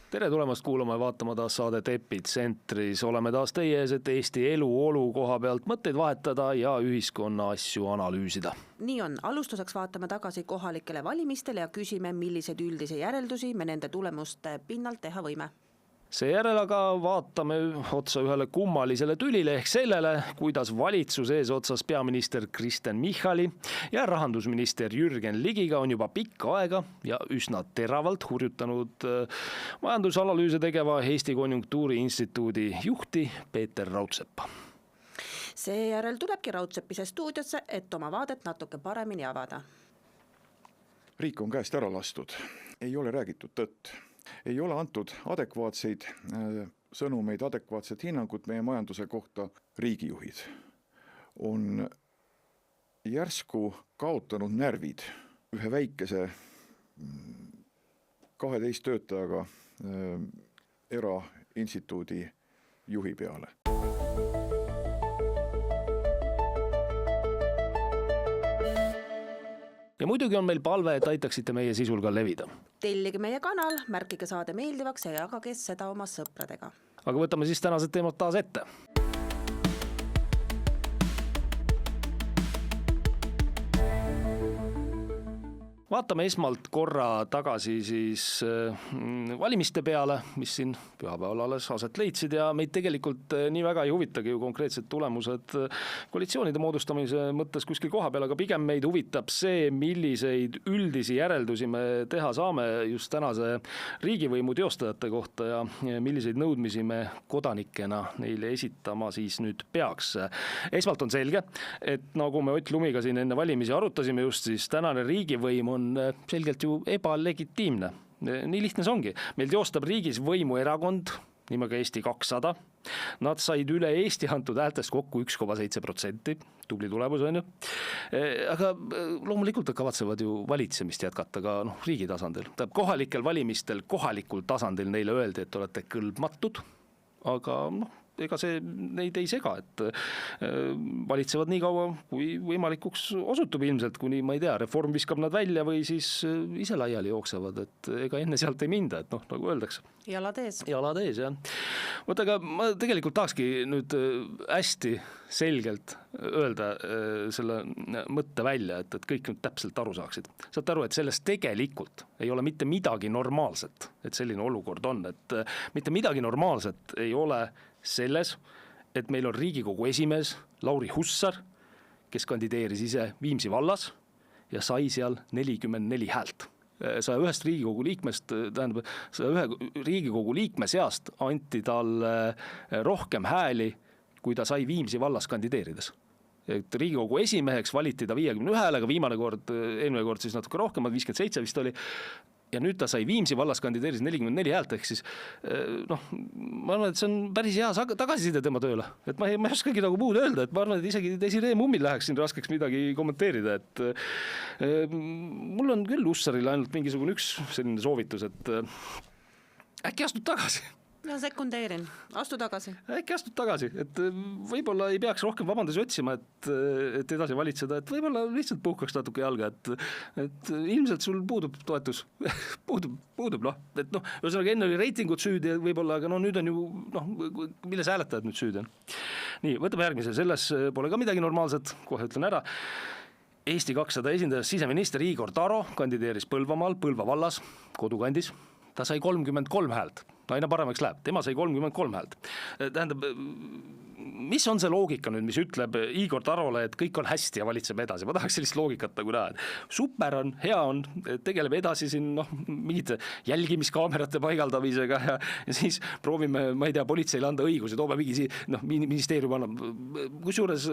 Tere tulemast kuulama ja vaatama taas saadet Epitsentris. Oleme taas teie ees, et Eesti eluolu koha pealt mõtteid vahetada ja ühiskonna asju analüüsida. Nii on, alustuseks vaatame tagasi kohalikele valimistele ja küsime, milliseid üldisi järeldusi me nende tulemuste pinnalt teha võime. Seejärel aga vaatame otsa ühele kummalisele tülile ehk sellele, kuidas valitsus eesotsas peaminister Kristen Michali ja rahandusminister Jürgen Ligiga on juba pikka aega ja üsna teravalt hurjutanud majandusanalüüse tegeva Eesti Konjunktuuriinstituudi juhti Peeter Raudseppa. Seejärel tulebki Raudsepise stuudiosse, et oma vaadet natuke paremini avada. Riik on käest ära lastud, ei ole räägitud tõtt. Ei ole antud adekvaatseid sõnumeid, adekvaatset hinnangut meie majanduse kohta. Riigijuhid on järsku kaotanud närvid ühe väikese 12 töötajaga erainstituudi juhi peale. Ja muidugi on meil palve, et aitaksite meie sisul ka levida. Tellige meie kanal, märkige saade meeldivaks ja jagage seda oma sõpradega. Aga võtame siis tänased teemad taas ette. Vaatame esmalt korra tagasi siis valimiste peale, mis siin pühapäeval alles aset leidsid ja meid tegelikult nii väga ei huvitagi ju konkreetsed tulemused koalitsioonide moodustamise mõttes kuskil koha peal, aga pigem meid huvitab see, milliseid üldisi järeldusi me teha saame just tänase riigivõimu teostajate kohta ja milliseid nõudmisi me kodanikena neile esitama siis nüüd peaks. Esmalt on selge, et nagu me Ott Lumiga siin enne valimisi arutasime just, siis tänane riigivõim on selgelt ju ebalegitiimne. Nii lihtne see ongi. Meil teostab riigis võimu erakond, nimega Eesti 200. Nad said üle Eesti antud häältest kokku 1,7%. Tubli tulemus on ju. Aga loomulikult kavatsevad ju valitsemist jätkata ka riigi tasandil. Kohalikel valimistel, kohalikul tasandil neile öeldi, et olete kõlbmatud, aga ega see neid ei sega, et valitsevad nii kaua, kui võimalikuks osutub ilmselt, kuni, ma ei tea, reform viskab nad välja või siis ise laiali jooksevad, et ega enne sealt ei minda, et nagu öeldakse. Jalad ees. Jalad ees, jah. Võt, aga ma tegelikult tahakski nüüd hästi selgelt öelda selle mõtte välja, et kõik nüüd täpselt aru saaksid. Saate aru, et sellest tegelikult ei ole mitte midagi normaalset, et selline olukord on, et mitte midagi normaalset ei ole selles, et meil on Riigikogu esimees Lauri Hussar, kes kandideeris ise Viimsi vallas ja sai seal 44 häält. 101 Riigikogu liikmest, tähendab, 101 Riigikogu liikme seast anti talle rohkem hääli, kui ta sai Viimsi vallas kandideerides. Et Riigikogu esimeheks valiti ta 51 häälega, eelmine kord siis natuke rohkem, 57 vist oli. Ja nüüd ta sai Viimsi vallas kandideeris 44 häält, ehk siis ma arvan, et see on päris hea tagasiside tema tööle. Et ma ei oskagi nagu muud öelda, et ma arvan, et isegi Desiree Mummil läheks siin raskeks midagi kommenteerida, et mul on küll Hussarile ainult mingisugune üks selline soovitus, et äkki astud tagasi. Ja sekundeerin, astu tagasi. Äkki astud tagasi, et võib-olla ei peaks rohkem vabandusi otsima, et edasi valitseda, et võib-olla lihtsalt puhkaks natuke jalga, et ilmselt sul puudub toetus, puudub, et ühesõnaga enne oli reitingud süüdi võib-olla, aga nüüd on ju, milles hääletajad nüüd süüdi on. Nii, võtame järgmise, selles pole ka midagi normaalset, kohe ütlen ära. Eesti 200 esindajas siseminister Igor Taro kandideeris Põlvamaal, Põlva vallas, kodukandis. Ta sai 33 häält. Aina paremaks läheb. Tema sai 33 häält. Tähendab, mis on see loogika nüüd, mis ütleb Igor Tarole, et kõik on hästi ja valitseb edasi? Ma tahaks sellist loogikat nagu näha. Super on, hea on, tegeleb edasi siin mingite jälgimiskaamerate paigaldamisega ja siis proovime, ma ei tea, politseile anda õigusi, toome ministeerium annab. Kusjuures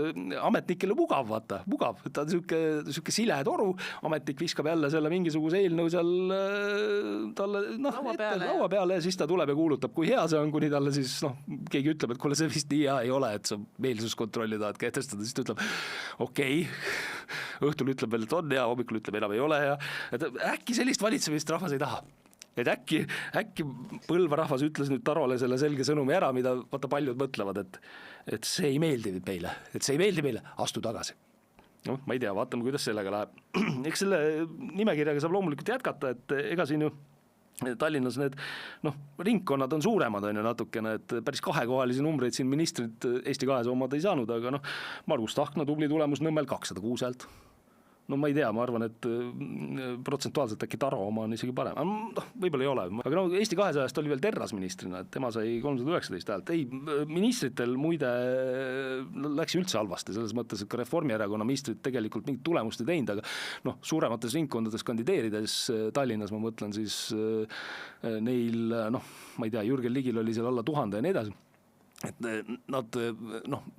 ametnikele mugav, vaata, mugav. Ta on selline sile toru, ametnik viskab jälle selle mingisuguse eelnõu seal talle laua peale ja siis ta tuleb ja kuulutab, kui hea see on, kuni talle siis keegi ütleb, et kuule, see vist nii hea ei ole, et sa meelsuskontrolli tahad kehtestada, siis ta ütleb, okei, õhtul ütleb veel, et on hea, hommikul ütleb, enam ei ole hea. Et äkki sellist valitsemist rahvas ei taha. Et äkki Põlva rahvas ütles nüüd Tarole selle selge sõnumi ära, mida vaata paljud mõtlevad, et see ei meeldi meile, astu tagasi. Ma ei tea, vaatame, kuidas sellega läheb. Eks selle nimekirjaga saab loomulikult jätkata, et ega siin ju Tallinnas need ringkonnad on suuremad on ju natukene, et päris kahekohalisi numbreid siin ministrid Eesti 200 omad ei saanud, aga Margus Tahkna tubli tulemus Nõmmel 206 häält. No ma ei tea, ma arvan, et protsentuaalselt äkki Taro oma on isegi parem. Võib-olla ei ole. Aga Eesti 200-st oli veel Terras ministrina, et tema sai 319 häält. Ei, ministritel muide läks üldse halvasti, selles mõttes, et ka Reformierakonna ministrid tegelikult mingit tulemust ei teinud, aga suuremates ringkondades kandideerides Tallinnas, ma mõtlen siis neil, ma ei tea, Jürgen Ligil oli seal alla 1000 ja nii edasi. Et nad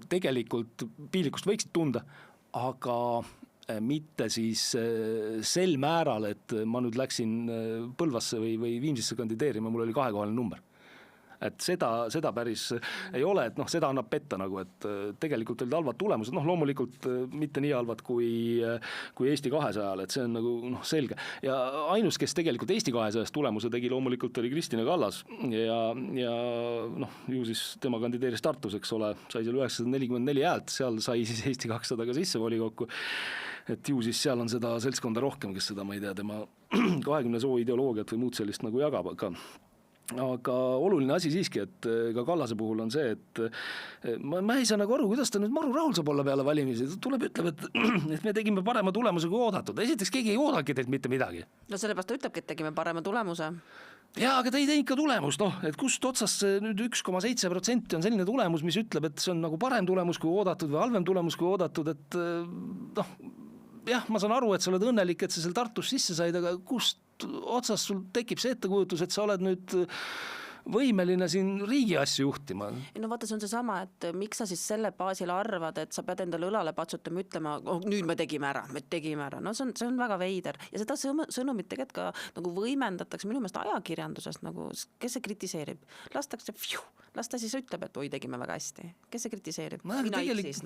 tegelikult piilikust võiksid tunda, aga mitte siis sel määral, et ma nüüd läksin Põlvasse või Viimsisse kandideerima, mul oli kahekohaline number. Et seda päris ei ole, et seda annab petta nagu, et tegelikult olid halvad tulemused, loomulikult mitte nii halvad kui Eesti 200-l, et see on nagu selge. Ja ainus, kes tegelikult Eesti 200-st tulemuse tegi, loomulikult oli Kristina Kallas ja ju siis tema kandideeris Tartus, eks ole, sai seal 944 häält, seal sai siis Eesti 200 ka sisse volikokku. Et ju siis seal on seda seltskonda rohkem, kes seda, ma ei tea, tema 20 soo ideoloogiat või muud sellist nagu jagab, aga oluline asi siiski, et ka Kallase puhul on see, et ma ei saa nagu aru, kuidas ta nüüd maru rahul saab olla peale valimisi. Tuleb ütleb, et me tegime parema tulemuse kui oodatud. Esiteks keegi ei oodagi teilt mitte midagi. No sellepärast ta ütlebki, et tegime parema tulemuse. Jaa, aga ta ei teinud ka tulemust, et kust otsast see nüüd 1,7% on selline tulemus, mis ütleb, et see on nagu parem tulemus kui oodatud või halvem tulemus kui oodatud, et jah, ma saan aru, et sa oled õnnelik, et sa seal Tartus sisse said, aga kust otsast sul tekib see ettekujutus, et sa oled nüüd võimeline siin riigi asju juhtima. No vaata, see on see sama, et miks sa siis selle baasil arvad, et sa pead endale õlale patsutama ütlema, nüüd me tegime ära. No see on väga veider. Ja seda sõnumit tegelikult ka nagu võimendatakse minu meelest ajakirjandusest, nagu, kes see kritiseerib. Lastakse, las ta siis ütleb, et oi, tegime väga hästi. Kes see kritiseerib? Mina X-is,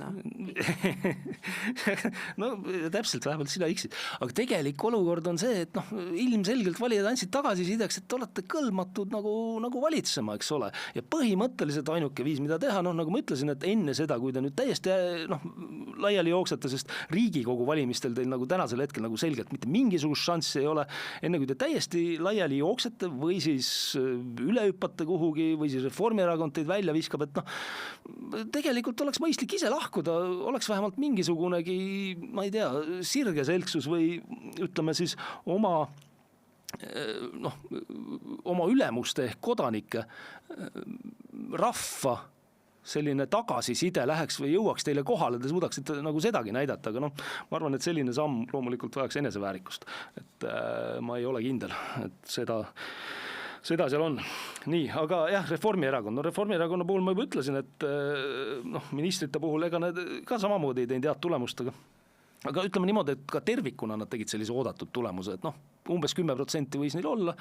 no täpselt, vähemalt sina X-is. Aga tegelik olukord on see, et ilmselgelt valijad andsid tagasisideks, et olete kõlmatud nagu valitsema, eks ole. Ja põhimõtteliselt ainuke viis, mida teha, nagu ma ütlesin, et enne seda, kui te nüüd täiesti laiali jooksete, sest Riigikogu valimistel teil nagu tänasel hetkel nagu selgelt mitte mingisugust šanssi ei ole, enne kui te täiesti laiali jooksete või siis ülehüppate kuhugi või siis Reformierakond teid välja viskab, et tegelikult oleks mõistlik ise lahkuda, oleks vähemalt mingisugunegi, ma ei tea, sirgeselksus või ütleme siis oma ülemuste ehk kodanike rahva selline tagasiside läheks või jõuaks teile kohale, te suudaksite nagu sedagi näidata, aga ma arvan, et selline samm loomulikult vajaks eneseväärikust, et ma ei ole kindel, et seda seal on. Nii, aga jah, Reformierakonna puhul ma juba ütlesin, et ministrite puhul ega need ka samamoodi ei teinud head tulemust, aga ütleme niimoodi, et ka tervikuna nad tegid sellise oodatud tulemuse, et umbes 10% võis neil olla,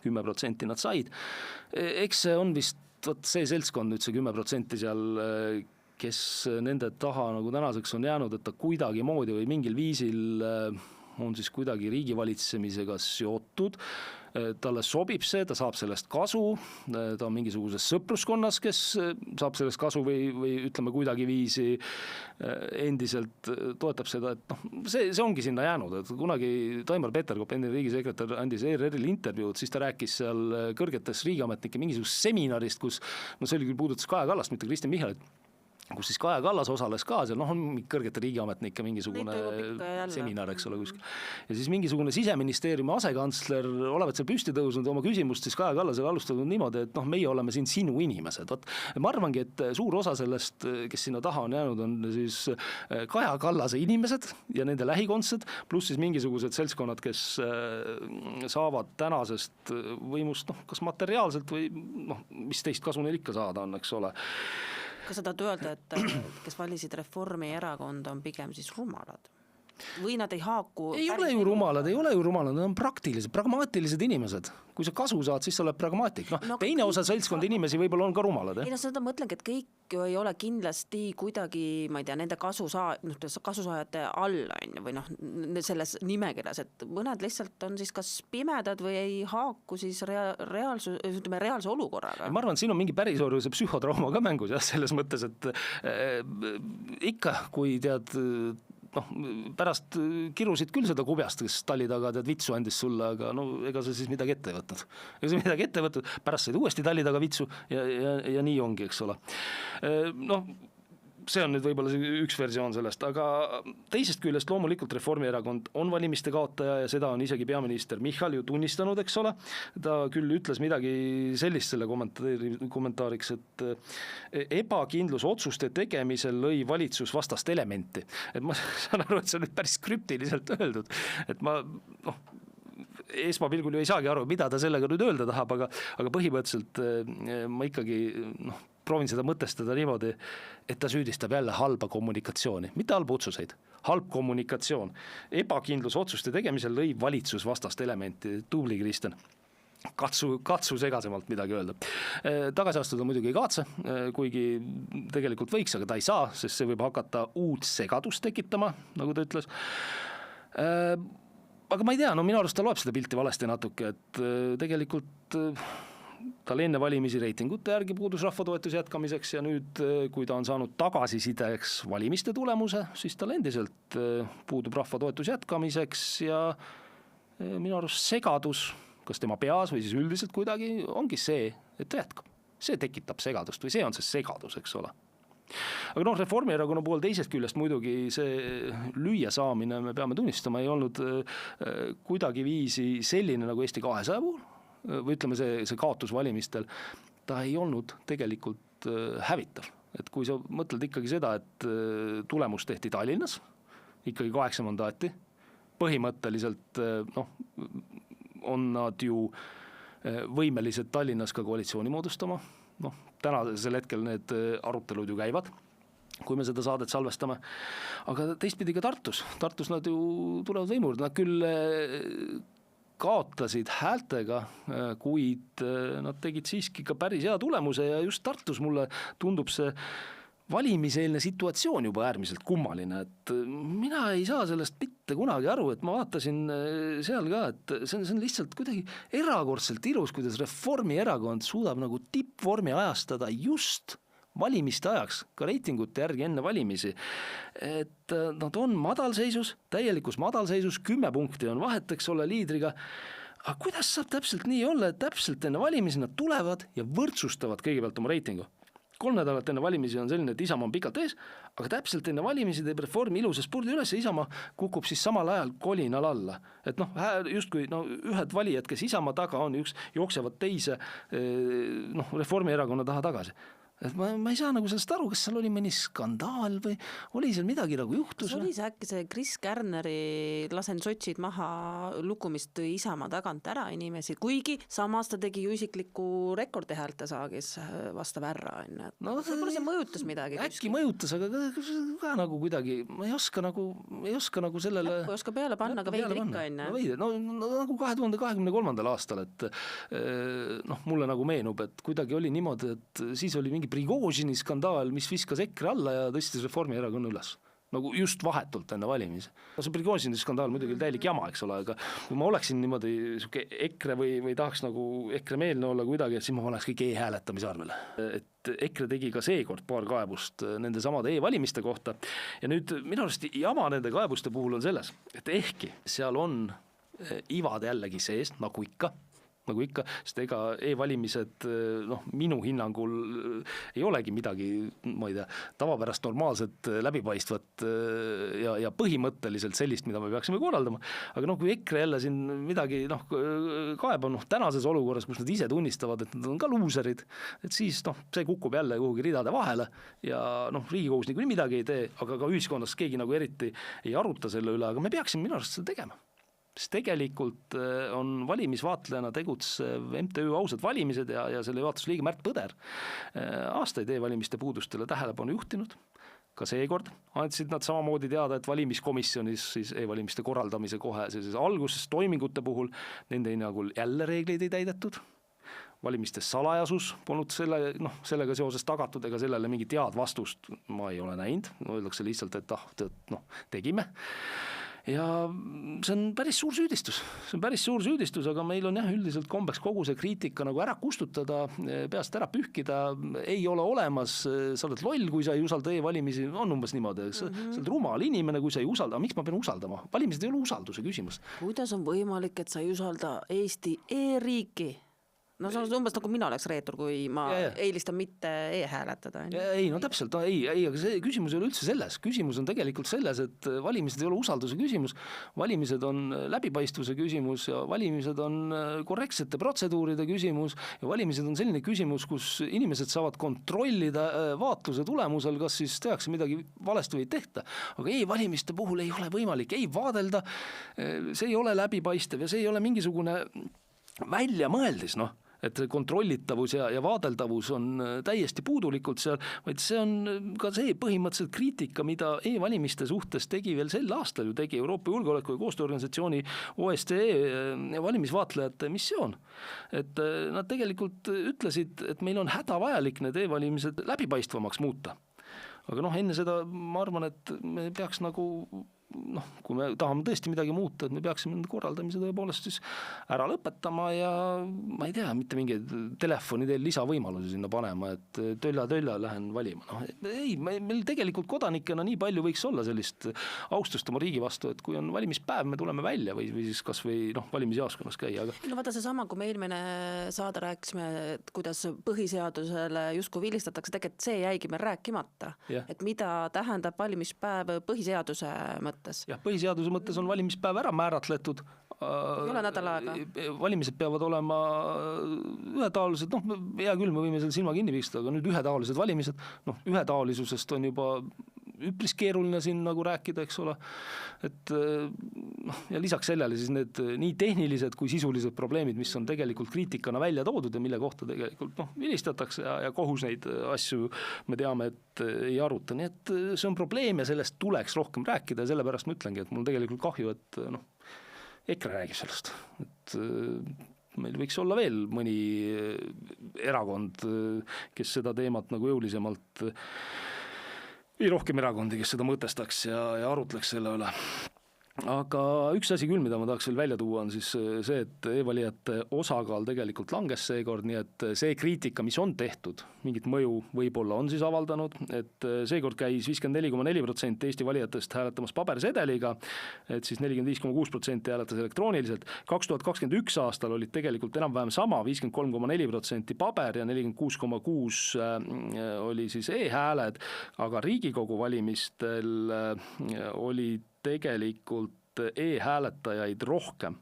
10% nad said. Eks see on vist see seltskond nüüd see 10% seal, kes nende taha nagu tänaseks on jäänud, et ta kuidagi moodi või mingil viisil on siis kuidagi riigivalitsemisega seotud, talle sobib see, ta saab sellest kasu, ta on mingisuguses sõpruskonnas, kes saab sellest kasu või ütleme kuidagi viisi endiselt toetab seda, et see ongi sinna jäänud, et kunagi Taimar Peterkop, endine riigisekretär, andis ERR-il intervjuud, siis ta rääkis seal kõrgetes riigiametnike mingisugust seminarist, kus see oli küll puudutas Kaja Kallast, mitte Kristen Michalit, kus siis Kaja Kallas osales ka, seal on kõrgete riigiametnike mingisugune seminar, eks ole, kuskil. Ja siis mingisugune siseministeeriumi asekantsler olevat seal püsti tõusnud oma küsimust, siis Kaja Kallasele alustanud niimoodi, et meie oleme siin sinu inimesed. Ma arvangi, et suur osa sellest, kes sinna taha on jäänud, on siis Kaja Kallase inimesed ja nende lähikondsed, pluss siis mingisugused seltskonnad, kes saavad tänasest võimust, kas materiaalselt või mis teist kasu neil ikka saada on, eks ole. Kas sa tahad öelda, et kes valisid Reformierakonda on pigem siis rumalad? Või nad ei haaku? Ei ole ju rumalad, nad on praktilised, pragmaatilised inimesed. Kui sa kasu saad, siis sa oled pragmaatik. Teine osa seltskond inimesi võib-olla on ka rumalad. Ei, seda mõtlengi, et kõik ei ole kindlasti kuidagi, ma ei tea, nende kasusaajate all või selles nimekirjas, et mõned lihtsalt on siis kas pimedad või ei haaku siis reaalse olukorraga. Ma arvan, et siin on mingi pärisorjuse psühhotrauma ka mängus, selles mõttes, et ikka, kui tead noh, pärast kirusid küll seda kubjast, kes talli taga tead vitsu andis sulle, aga no ega sa siis midagi ette ei võtnud. Pärast said uuesti talli taga vitsu ja nii ongi, eks ole. Noh, see on nüüd võib-olla üks versioon sellest, aga teisest küljest loomulikult Reformierakond on valimiste kaotaja ja seda on isegi peaminister Michal ju tunnistanud, eks ole. Ta küll ütles midagi sellist selle kommentaariks, et ebakindlus otsuste tegemisel lõi valitsus vastast elementi. Et ma saan aru, et see on nüüd päris krüptiliselt öeldud, et ma esmapilgul ju ei saagi aru, mida ta sellega nüüd öelda tahab, aga põhimõtteliselt ma ikkagi proovin seda mõtestada niimoodi, et ta süüdistab jälle halba kommunikatsiooni, mitte halba otsuseid, halb kommunikatsioon. Ebakindlus otsuste tegemisel lõi valitsus vastast elementi, tubli Kristen. Katsu segasemalt midagi öelda. Tagasi astuda muidugi ei kaatse, kuigi tegelikult võiks, aga ta ei saa, sest see võib hakata uut segadust tekitama, nagu ta ütles. Aga ma ei tea, minu arust ta loeb seda pilti valesti natuke, et tegelikult tal enne valimisi reitingute järgi puudus rahvatoetuse jätkamiseks ja nüüd, kui ta on saanud tagasisideks valimiste tulemuse, siis tal endiselt puudub rahvatoetus jätkamiseks ja minu arust segadus, kas tema peas või siis üldiselt kuidagi, ongi see, et ta jätkab. See tekitab segadust või see on see segadus, eks ole. Aga Reformierakonna pool teisest küljest muidugi see lüüa saamine, me peame tunnistama, ei olnud kuidagi viisi selline nagu Eesti 200 puhul, või ütleme see kaotus valimistel, ta ei olnud tegelikult hävitav. Et kui sa mõtled ikkagi seda, et tulemus tehti Tallinnas, ikkagi 8 mandaati, põhimõtteliselt on nad ju võimelised Tallinnas ka koalitsiooni moodustama, tänasel hetkel need arutelud ju käivad, kui me seda saadet salvestame, aga teistpidi ka Tartus nad ju tulevad võimu juurde, nad küll kaotasid häältega, kuid nad tegid siiski ka päris hea tulemuse ja just Tartus mulle tundub see valimiseelne situatsioon juba äärmiselt kummaline, et mina ei saa sellest mitte kunagi aru, et ma vaatasin seal ka, et see on lihtsalt kuidagi erakordselt ilus, kuidas Reformierakond suudab nagu tippvormi ajastada just valimiste ajaks, ka reitingute järgi enne valimisi, et nad on madalseisus, täielikus madalseisus, 10 punkti on vahet, eks ole, liidriga, aga kuidas saab täpselt nii olla, et täpselt enne valimisi nad tulevad ja võrdsustavad kõigepealt oma reitingu? 3 nädalat enne valimisi on selline, et Isamaa on pikalt ees, aga täpselt enne valimisi teeb Reformi ilusa spurdi üles ja Isamaa kukub siis samal ajal kolinal alla. Et justkui ühed valijad, kes Isamaa taga on, jooksevad teise Reformierakonna taha tagasi. Et ma ei saa nagu sellest aru, kas seal oli mõni skandaal või oli seal midagi nagu juhtus? Kas oli see äkki see Chris Kärneri lasen sotsid maha lukumist tõi Isamaa tagant ära inimesi, kuigi samas ta tegi ju isikliku rekordi häälte saagis vastav ära. Võib-olla see mõjutas midagi. Äkki mõjutas, aga ka nagu kuidagi, ma ei oska nagu sellele... Ei oska peale panna, aga veider ikka on. Nagu 2023. aastal, et mulle nagu meenub, et kuidagi oli niimoodi, et siis oli mingi Prigožini skandaal, mis viskas EKRE alla ja tõstis Reformierakonna üles. Nagu just vahetult enne valimisi. See Prigožini skandaal muidugi täielik jama, eks ole, aga kui ma oleksin niimoodi EKRE või tahaks nagu EKRE meelne olla kuidagi, et siis ma oleks kõik e-hääletamise arvele. Et EKRE tegi ka seekord paar kaebust nende samade e-valimiste kohta ja nüüd minu arust jama nende kaebuste puhul on selles, et ehkki seal on ivad jällegi sees, nagu ikka, sest ega e-valimised minu hinnangul ei olegi midagi, ma ei tea, tavapärast normaalset läbipaistvat ja põhimõtteliselt sellist, mida me peaksime korraldama, aga kui EKRE jälle siin midagi kaebab tänases olukorras, kus nad ise tunnistavad, et nad on ka luuserid, et siis see kukub jälle kuhugi ridade vahele ja Riigikogus niikuinii midagi ei tee, aga ka ühiskonnas keegi nagu eriti ei aruta selle üle, aga me peaksime minu arust seda tegema. Sest tegelikult on valimisvaatlejana tegutsev MTÜ Ausad valimised ja selle juhatusliige Märt Põder aastaid e-valimiste puudustele tähelepanu juhtinud. Ka seekord andsid nad samamoodi teada, et valimiskomisjonis siis e-valimiste korraldamise kohe alguses toimingute puhul nende hinnangul jälle reegleid ei täidetud. Valimiste salajasus polnud sellega seoses tagatud, ega sellele mingit head vastust ma ei ole näinud. Öeldakse lihtsalt, et tegime. ja see on päris suur süüdistus, aga meil on jah üldiselt kombeks kogu see kriitika nagu ära kustutada, peast ära pühkida, ei ole olemas, sa oled loll, kui sa ei usalda e-valimisi, on umbes niimoodi, sa oled rumal inimene, kui sa ei usalda, miks ma pean usaldama? Valimised ei ole usalduse küsimus. Kuidas on võimalik, et sa ei usalda Eesti e-riiki? No see on umbes nagu mina oleks reetur, kui ma eelistan mitte e-hääletada. Ei, no täpselt, aga see küsimus ei ole üldse selles. Küsimus on tegelikult selles, et valimised ei ole usalduse küsimus, valimised on läbipaistvuse küsimus ja valimised on korrektsete protseduuride küsimus ja valimised on selline küsimus, kus inimesed saavad kontrollida vaatluse tulemusel, kas siis tehakse midagi valesti või ei tehta. Aga e-valimiste puhul ei ole võimalik ei vaadelda, see ei ole läbipaistev ja see ei ole mingisugune väljamõeldis, et kontrollitavus ja vaadeldavus on täiesti puudulikult seal, vaid see on ka see põhimõtteliselt kriitika, mida e-valimiste suhtes tegi veel sel aastal ju tegi Euroopa Julgeoleku- ja Koostööorganisatsiooni OSCE valimisvaatlejate missioon. Et nad tegelikult ütlesid, et meil on hädavajalik need e-valimised läbipaistvamaks muuta. Aga enne seda ma arvan, et me peaks nagu kui me tahame tõesti midagi muuta, et me peaksime korraldamise tõepoolest siis ära lõpetama ja ma ei tea, mitte mingeid telefoni teel lisavõimalusi sinna panema, et tölla lähen valima. Ei, meil tegelikult kodanikena nii palju võiks olla sellist austust oma riigi vastu, et kui on valimispäev, me tuleme välja või siis kas või valimisjaoskonnas käia. Aga... No vaata see sama, kui me eelmine saada rääkisime, et kuidas põhiseadusele justkui vilistatakse, tegelikult see jäigi meil rääkimata, et mida tähendab valimispäev põhiseaduse mõttes. Jah, põhiseaduse mõttes on valimispäev ära määratletud. Ei ole nädal aega. Valimised peavad olema ühetaolised, hea küll, me võime selle silma kinni pistada, aga nüüd ühetaolised valimised, ühetaolisusest on juba üpris keeruline siin nagu rääkida, eks ole. Et, ja lisaks sellele siis need nii tehnilised kui sisulised probleemid, mis on tegelikult kriitikana välja toodud ja mille kohta tegelikult vilistatakse ja kohus neid asju me teame, et ei aruta. Nii et see on probleem ja sellest tuleks rohkem rääkida ja sellepärast ma ütlengi, et mul tegelikult kahju, et EKRE räägib sellest. Et meil võiks olla veel mõni erakond, kes seda teemat nagu jõulisemalt või rohkem erakondi, kes seda mõtestaks ja arutleks selle üle. Aga üks asi küll, mida ma tahaks veel välja tuua, on siis see, et e-valijate osakaal tegelikult langes seekord, nii et see kriitika, mis on tehtud, mingit mõju võib-olla on siis avaldanud, et seekord käis 54,4% Eesti valijatest hääletamas pabersedeliga, et siis 45,6% hääletas elektrooniliselt. 2021 aastal olid tegelikult enam-vähem sama, 53,4% paber ja 46,6% oli siis e-hääled, aga Riigikogu valimistel olid tegelikult e-hääletajaid rohkem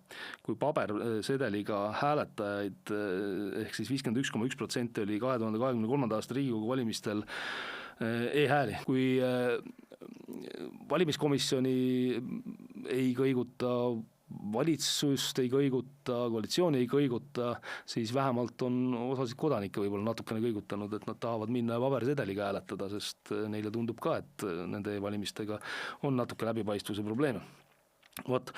kui pabersedeliga hääletajaid, ehk siis 51,1% oli 2023. aasta Riigikogu valimistel e-hääli. Kui valimiskomisjoni ei kõiguta, valitsust ei kõiguta, koalitsiooni ei kõiguta, siis vähemalt on osasid kodanikke võib-olla natukene kõigutanud, et nad tahavad minna pabersedeliga hääletada, sest neile tundub ka, et nende e-valimistega on natuke läbipaistvuse probleeme. Vot.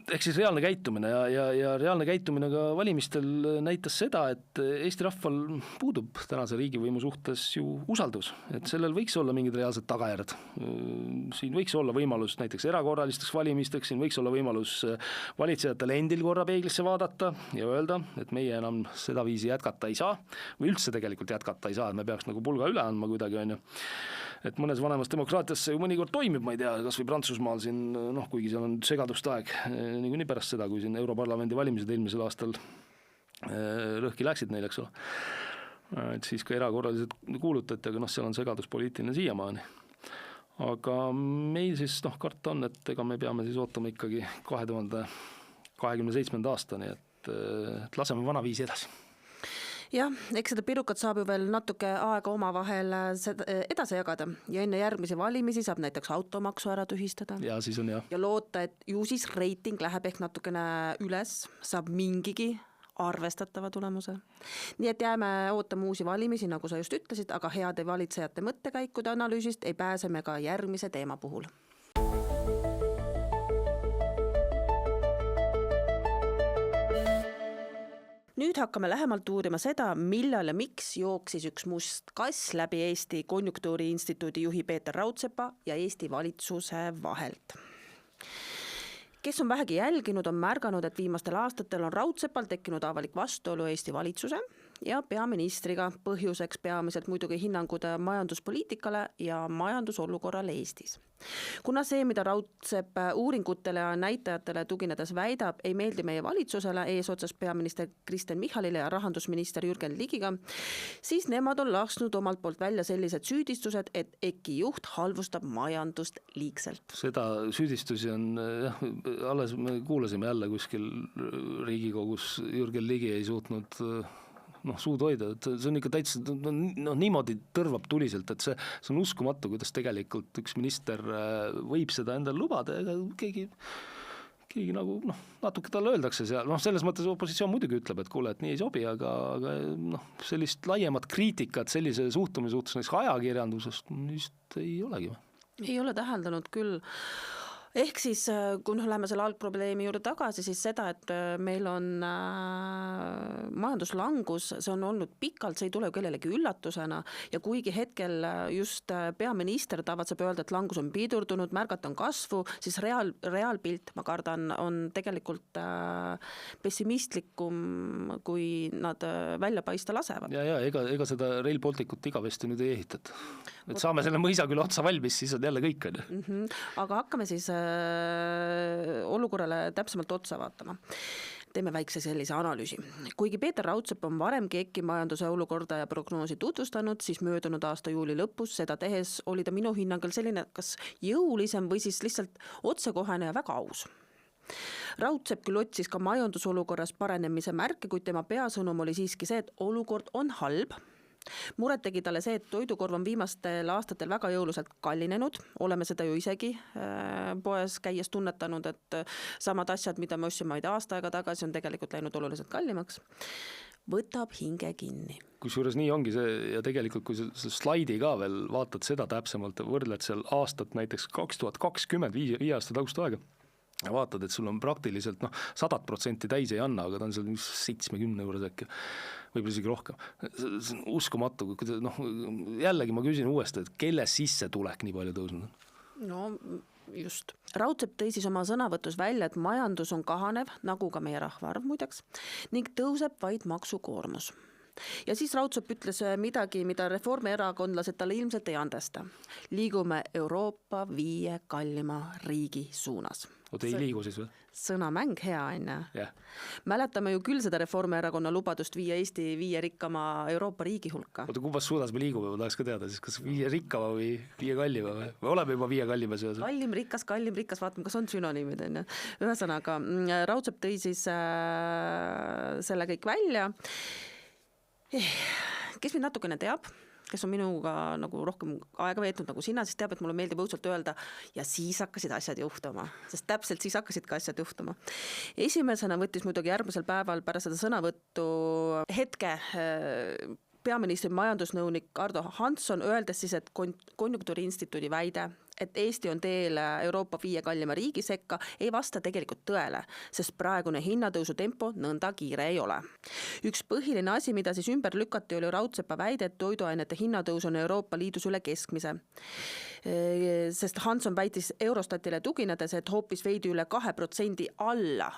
Ehk siis reaalne käitumine ja reaalne käitumine ka valimistel näitas seda, et Eesti rahval puudub tänase riigivõimu suhtes ju usaldus, et sellel võiks olla mingid reaalsed tagajärjed. Siin võiks olla võimalus näiteks erakorralisteks valimisteks, siin võiks olla võimalus valitsejatel endil korra peeglisse vaadata ja öelda, et meie enam seda viisi jätkata ei saa või üldse tegelikult jätkata ei saa, et me peaks nagu pulga üle andma kuidagi, on ju. Et mõnes vanemas demokraatias see ju mõnikord toimib, ma ei tea, kas või Prantsusmaal siin, kuigi seal on segadust aeg, nii pärast seda, kui siin Europarlamendi valimised eelmisel aastal lõhki läksid neil, eks ole. Et siis ka erakorraliselt kuulutati, aga seal on segadus poliitiline siiamaani. Aga meil siis karta on, et ega me peame siis ootama ikkagi 2027. aastani, et laseme vana viisi edasi. Jah, eks seda pirukat saab ju veel natuke aega omavahel edasi jagada ja enne järgmisi valimisi saab näiteks automaksu ära tühistada. Ja siis on jah. Ja loota, et ju siis reiting läheb ehk natukene üles, saab mingigi arvestatava tulemuse. Nii et jääme ootama uusi valimisi, nagu sa just ütlesid, aga heade valitsejate mõttekäikude analüüsist ei pääse me ka järgmise teema puhul. Nüüd hakkame lähemalt uurima seda, millal ja miks jooksis üks must kass läbi Eesti Konjunktuuriinstituudi juhi Peeter Raudsepa ja Eesti valitsuse vahelt. Kes on vähegi jälginud, on märganud, et viimastel aastatel on Raudsepal tekkinud avalik vastuolu Eesti valitsuse ja peaministriga, põhjuseks peamiselt muidugi hinnangud majanduspoliitikale ja majandusolukorrale Eestis. Kuna see, mida Raudsepp uuringutele ja näitajatele tuginedes väidab, ei meeldi meie valitsusele eesotsas peaminister Kristen Michalile ja rahandusminister Jürgen Ligiga, siis nemad on lasknud omalt poolt välja sellised süüdistused, et EKI juht halvustab majandust liigselt. Seda süüdistusi on, alles me kuulasime jälle kuskil Riigikogus, Jürgen Ligi ei suutnud suud hoida, et see on ikka täitsa niimoodi tõrvab tuliselt, et see on uskumatu, kuidas tegelikult üks minister võib seda endale lubada, ega keegi nagu natuke talle öeldakse seal, selles mõttes opositsioon muidugi ütleb, et kuule, et nii ei sobi, aga sellist laiemat kriitikat sellise suhtumise suhtes näiteks ajakirjandusest vist ei olegi. Ei ole täheldanud küll. Ehk siis, kui läheme selle algprobleemi juurde tagasi, siis seda, et meil on majanduslangus, see on olnud pikalt, see ei tule kellelegi üllatusena ja kuigi hetkel just peaminister tavatseb öelda, et langus on pidurdunud, märgata on kasvu, siis reaalpilt, ma kardan, on tegelikult pessimistlikum, kui nad välja paista lasevad. Ja ega seda Rail Balticut igavesti nüüd ei ehitata. Et saame selle mõisa küll otsa valmis, siis on jälle kõik. Aga hakkame siis olukorrale täpsemalt otsa vaatama. Teeme väikse sellise analüüsi. Kuigi Peeter Raudsepp on varemgi EKI majanduse olukorda ja prognoosi tutvustanud, siis möödunud aasta juuli lõpus seda tehes oli ta minu hinnangul selline kas jõulisem või siis lihtsalt otsekohene ja väga aus. Raudsepp küll otsis ka majandusolukorras paranemise märke, kuid tema peasõnum oli siiski see, et olukord on halb. Muret tegi talle see, et toidukorv on viimastel aastatel väga jõuluselt kallinenud. Oleme seda ju isegi poes käies tunnetanud, et samad asjad, mida me ostsime aasta aega tagasi, on tegelikult läinud oluliselt kallimaks. Võtab hinge kinni. Kusjuures nii ongi see, ja tegelikult kui sa slaidi ka veel vaatad seda täpsemalt, võrdled seal aastat näiteks 2020, 5 aasta tagust aega, ja vaatad, et sul on praktiliselt 100% täis ei anna, aga ta on seal 70 juures äkki, võib-olla isegi rohkem. See on uskumatu, jällegi ma küsin uuesti, et kelle sissetulek nii palju tõusnud? No just. Raudsepp tõi siis oma sõnavõtus välja, et majandus on kahanev, nagu ka meie rahvaarv muideks, ning tõuseb vaid maksukoormus. Ja siis Raudsepp ütles midagi, mida reformierakondlased talle ilmselt ei andesta. Liigume Euroopa 5 kallima riigi suunas. Oot ei liigu siis või? Sõnamäng hea, enne. Yeah. Mäletame ju küll seda Reformierakonna lubadust viia Eesti 5 rikkama Euroopa riigi hulka. Oota, kumbas suunas me liigume, ma tahaks ka teada, siis kas 5 rikkama või 5 kallima või? Või oleme juba 5 kallima seoses? Kallim, rikas, vaatame, kas on sünonüümid. Ühesõnaga, Raudsepp tõi siis selle kõik välja. Kes mind natukene teab, kes on minuga nagu rohkem aega veetnud nagu sina, siis teab, et mulle meeldib õudselt öelda ja siis hakkasid asjad juhtuma, sest täpselt siis hakkasid ka asjad juhtuma. Esimesena võttis muidugi järgmisel päeval pärast seda sõnavõttu hetke peaministri majandusnõunik Ardo Hansson, öeldes siis, et Konjunktuuriinstituudi väide, et Eesti on teel Euroopa 5 kallima riigi sekka, ei vasta tegelikult tõele, sest praegune hinnatõusu tempo nõnda kiire ei ole. Üks põhiline asi, mida siis ümber lükati, oli Raudsepa väide, et toiduainete hinnatõus on Euroopa Liidus üle keskmise. Sest Hansson väitis Eurostatile tuginedes, et hoopis veidi üle 2% alla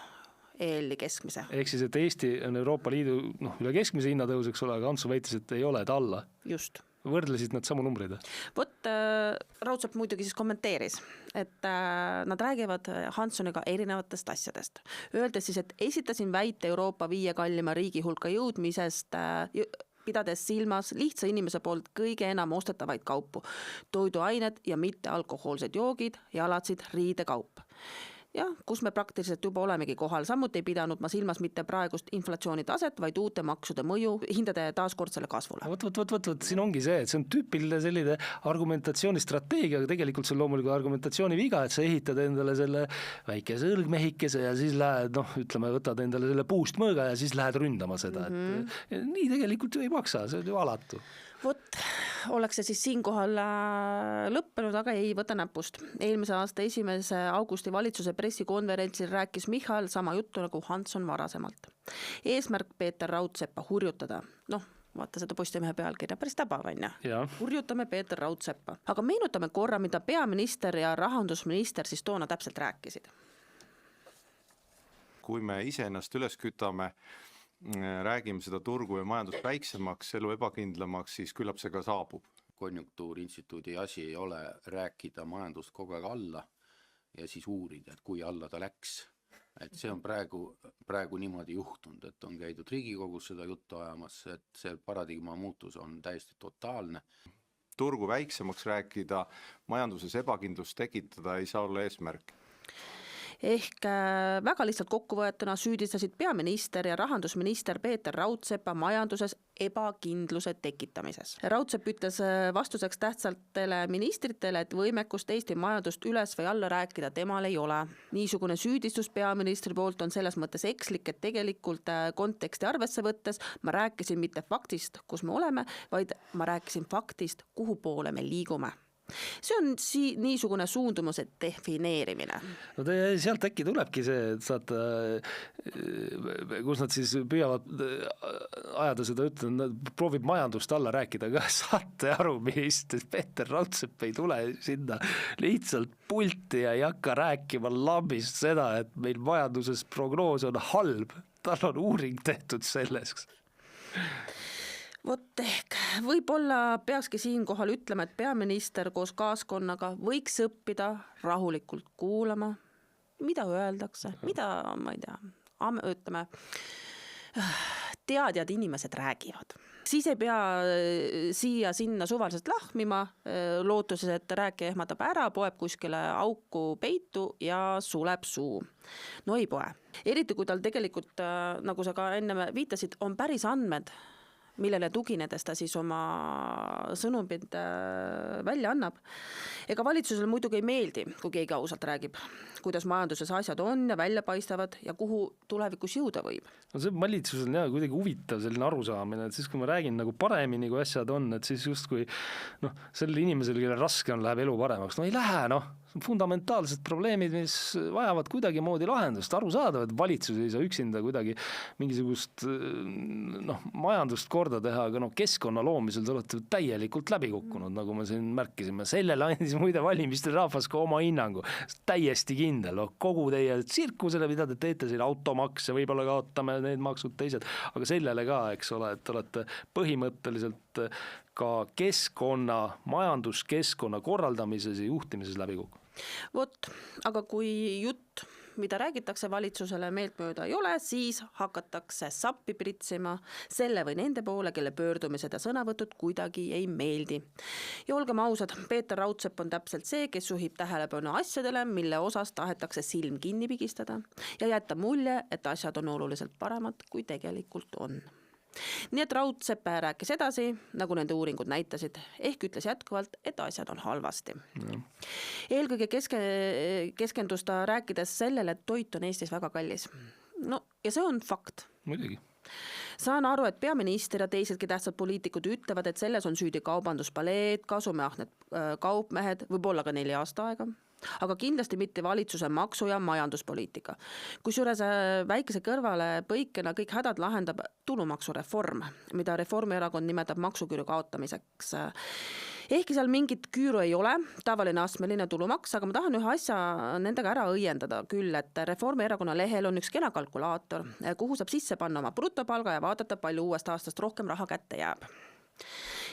EL-i keskmise. Ehk siis, et Eesti on Euroopa Liidu üle keskmise hinnatõuseks ole, aga Hansson väitis, et ei ole, et alla. Just. Võrdlesid nad samu numbreid? Vot Raudsepp muidugi siis kommenteeris, et nad räägivad Hanssoniga erinevatest asjadest. Öeldes siis, et esitasin väite Euroopa 5 kallima riigi hulka jõudmisest, pidades silmas lihtsa inimese poolt kõige enam ostetavaid kaupu, toiduained ja mitte alkohoolsed joogid, jalatsid, riidekaup. Ja, kus me praktiliselt juba olemegi kohal. Samuti ei pidanud ma silmas mitte praegust inflatsiooni taset, vaid uute maksude mõju hindade taaskordsele kasvule. Vot, siin ongi see, et see on tüüpiline selline argumentatsioonistrateegia, aga tegelikult see on loomulikult argumentatsiooni viga, et sa ehitad endale selle väikese õrgmehikese ja siis lähed, võtad endale selle puust mõõga ja siis lähed ründama seda. Et nii tegelikult ju ei maksa, see on ju alatu. Vot, oleks see siis siinkohal lõppenud, aga ei võta näpust. Eelmise aasta 1. augusti valitsuse pressikonverentsil rääkis Michal sama juttu nagu Hanson varasemalt. Eesmärk Peeter Raudseppa hurjutada. Vaata seda Postimehe pealkirja, päris tabav on ju. Hurjutame Peeter Raudseppa. Aga meenutame korra, mida peaminister ja rahandusminister siis toona täpselt rääkisid. Kui me iseennast üles kütame, räägime seda turgu ja majandust väiksemaks, elu ebakindlamaks, siis küllap see ka saabub. Konjunktuuriinstituudi asi ei ole rääkida majandust kogu aeg alla ja siis uurida, et kui alla ta läks. Et see on praegu niimoodi juhtunud, et on käidud Riigikogus seda juttu ajamas, et see paradigma muutus on täiesti totaalne. Turgu väiksemaks rääkida, majanduses ebakindlust tekitada ei saa olla eesmärk. Ehk väga lihtsalt kokkuvõetuna süüdistasid peaminister ja rahandusminister Peeter Raudsepa majanduses ebakindluse tekitamises. Raudsepp ütles vastuseks tähtsatele ministritele, et võimekust Eesti majandust üles või alla rääkida temal ei ole. Niisugune süüdistus peaministri poolt on selles mõttes ekslik, et tegelikult konteksti arvesse võttes ma rääkisin mitte faktist, kus me oleme, vaid ma rääkisin faktist, kuhu poole me liigume. See on niisugune suundumuse defineerimine. Sealt äkki tulebki see, et kus nad siis püüavad ajada seda, proovib majandust alla rääkida, aga saate aru, Peeter Raudsepp ei tule sinna lihtsalt pulti ja ei hakka rääkima lambist seda, et meil majanduses prognoos on halb, tal on uuring tehtud selleks. Vot ehk, võib-olla peakski siinkohal ütlema, et peaminister koos kaaskonnaga võiks õppida rahulikult kuulama, mida öeldakse, mida, ma ei tea, ütleme, teadjad inimesed räägivad. Siis ei pea siia-sinna suvaliselt lahmima, lootuses, et rääkija ehmatab ära, poeb kuskile auku peitu ja suleb suu. No ei poe. Eriti kui tal tegelikult, nagu sa ka enne viitasid, on päris andmed, millele tuginedes ta siis oma sõnumid välja annab. Ega valitsusel muidugi ei meeldi, kui keegi ausalt räägib, kuidas majanduses asjad on ja välja paistavad ja kuhu tulevikus jõuda võib. No see valitsusel on kuidagi huvitav selline arusaamine, et siis kui ma räägin nagu paremini, kui asjad on, et siis justkui sellel inimesel, kelle raske on, läheb elu paremaks. No ei lähe, fundamentaalsed probleemid, mis vajavad kuidagi moodi lahendust, arusaadav, et valitsus ei saa üksinda kuidagi mingisugust majandust korda teha, aga keskkonna loomisel te olete täielikult läbi kukkunud, nagu me siin märkisime. Sellele andis muide valimistel rahvas ka oma hinnangu. Täiesti kindel, kogu teie tsirkusele, mida te teete siin, automaks ja võib-olla kaotame need maksud teised, aga sellele ka, eks ole, et olete põhimõtteliselt ka majanduskeskkonna korraldamises ja juhtimises läbi kukkunud. Vot, aga kui jutt, mida räägitakse valitsusele meeltmööda ei ole, siis hakatakse sappi pritsima selle või nende poole, kelle pöördumised ja sõnavõtud kuidagi ei meeldi. Ja olgem ausad, Peeter Raudsepp on täpselt see, kes juhib tähelepanu asjadele, mille osas tahetakse silm kinni pigistada ja jätta mulje, et asjad on oluliselt paremad, kui tegelikult on. Nii et Raudsepp rääkis edasi, nagu nende uuringud näitasid, ehk ütles jätkuvalt, et asjad on halvasti. Eelkõige keskendus ta rääkides sellele, et toit on Eestis väga kallis. Ja see on fakt. Muidugi. Saan aru, et peaminister ja teisedki tähtsad poliitikud ütlevad, et selles on süüdi kaubanduspaleed, kasumiahned kaupmehed, võib-olla ka 4 aasta aega. Aga kindlasti mitte valitsuse maksu- ja majanduspoliitika. Kusjuures väikese kõrvale põikena kõik hädad lahendab tulumaksureform, mida Reformierakond nimetab maksuküüru kaotamiseks. Ehkki seal mingit küüru ei ole, tavaline astmeline tulumaks, aga ma tahan ühe asja nendega ära õiendada küll, et Reformierakonna lehel on üks kena kalkulaator, kuhu saab sisse panna oma brutopalga ja vaadata, palju uuest aastast rohkem raha kätte jääb.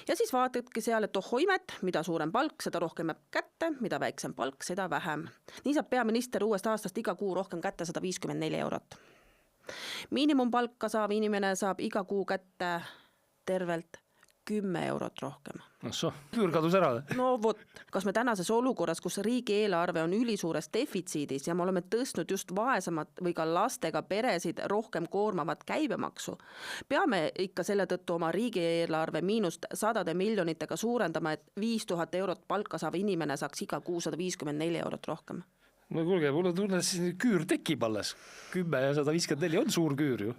Ja siis vaatadki seal, et imet, mida suurem palk, seda rohkem jääb kätte, mida väiksem palk, seda vähem. Nii saab peaminister uuest aastast iga kuu rohkem kätte 154 eurot. Miinimumpalka saav inimene saab iga kuu kätte tervelt 10 eurot rohkem. Küür kadus ära. No vot, kas me tänases olukorras, kus riigieelarve on ülisuures defitsiidis ja me oleme tõstnud just vaesemad või ka lastega peresid rohkem koormavat käibemaksu, peame ikka selle tõttu oma riigieelarve miinust 100 miljonitega suurendama, et 5000 eurot palka saav inimene saaks iga kuu 154 eurot rohkem. No kuulge, mulle tunne, küür tekib alles. 10 ja 154 on suur küür ju.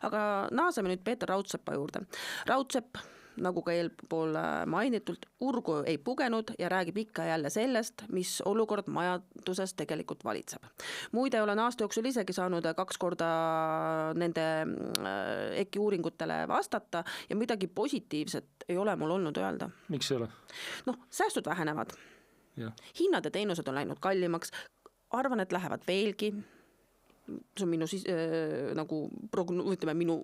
Aga naaseme nüüd Peeter Raudseppa juurde. Raudsepp nagu ka eelpool mainitult, urgu ei pugenud ja räägib ikka jälle sellest, mis olukord majanduses tegelikult valitseb. Muide, olen aasta jooksul isegi saanud 2 korda nende EKI uuringutele vastata ja midagi positiivset ei ole mul olnud öelda. Miks ei ole? Säästud vähenevad. Ja. Hinnad ja teenused on läinud kallimaks, arvan, et lähevad veelgi. See on minu minu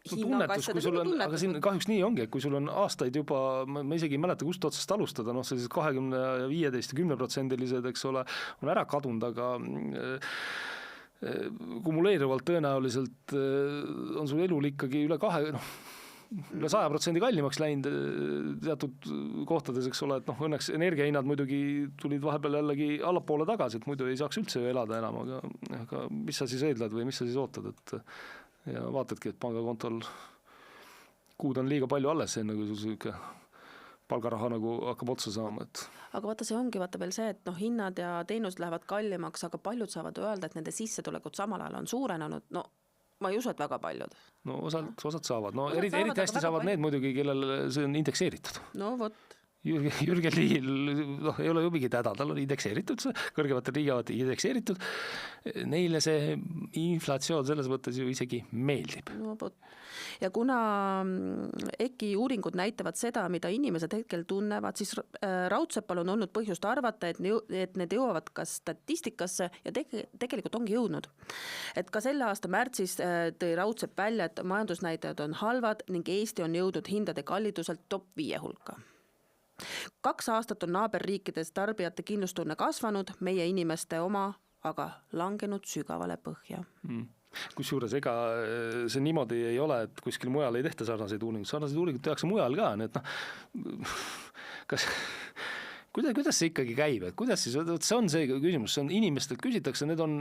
tunnetus, kui sul on, aga siin kahjuks nii ongi, et kui sul on aastaid juba, ma isegi ei mäleta, kust otsast alustada, sellised 20, 15 ja 10%, eks ole, on ära kadunud, aga kumuleeruvalt tõenäoliselt on sul elul ikkagi üle 100% kallimaks läinud teatud kohtades, eks ole, et õnneks energiahinnad muidugi tulid vahepeal jällegi allapoole tagasi, et muidu ei saaks üldse elada enam, aga mis sa siis eeldad või mis sa siis ootad, et ja vaatadki, et pangakontol kuud on liiga palju alles, enne kui sul selline palgaraha nagu hakkab otsa saama. Aga vaata, see ongi veel see, et hinnad ja teenused lähevad kallimaks, aga paljud saavad öelda, et nende sissetulekud samal ajal on suurenenud. Ma ei usu, et väga paljud. Osad saavad. Eriti hästi saavad need muidugi, kellel see on indekseeritud. Vot. Jürgen Liil ei ole ju mingit häda, tal on indekseeritud, kõrgematel riigiametil indekseeritud. Neile see inflatsioon selles mõttes ju isegi meeldib. Ja kuna EKI uuringud näitavad seda, mida inimesed hetkel tunnevad, siis Raudseppal on olnud põhjust arvata, et need jõuavad ka statistikasse ja tegelikult ongi jõudnud. Et ka selle aasta märtsis tõi Raudsepp välja, et majandusnäitajad on halvad ning Eesti on jõudnud hindade kalliduselt top 5 hulka. 2 aastat on naaberriikides tarbijate kindlustunne kasvanud, meie inimeste oma aga langenud sügavale põhja. Kusjuures ega see niimoodi ei ole, et kuskil mujal ei tehta sarnaseid uuringuid tehakse mujal ka, nii et kas kuidas see ikkagi käib, et kuidas siis, see on see küsimus, see on inimestelt küsitakse, need on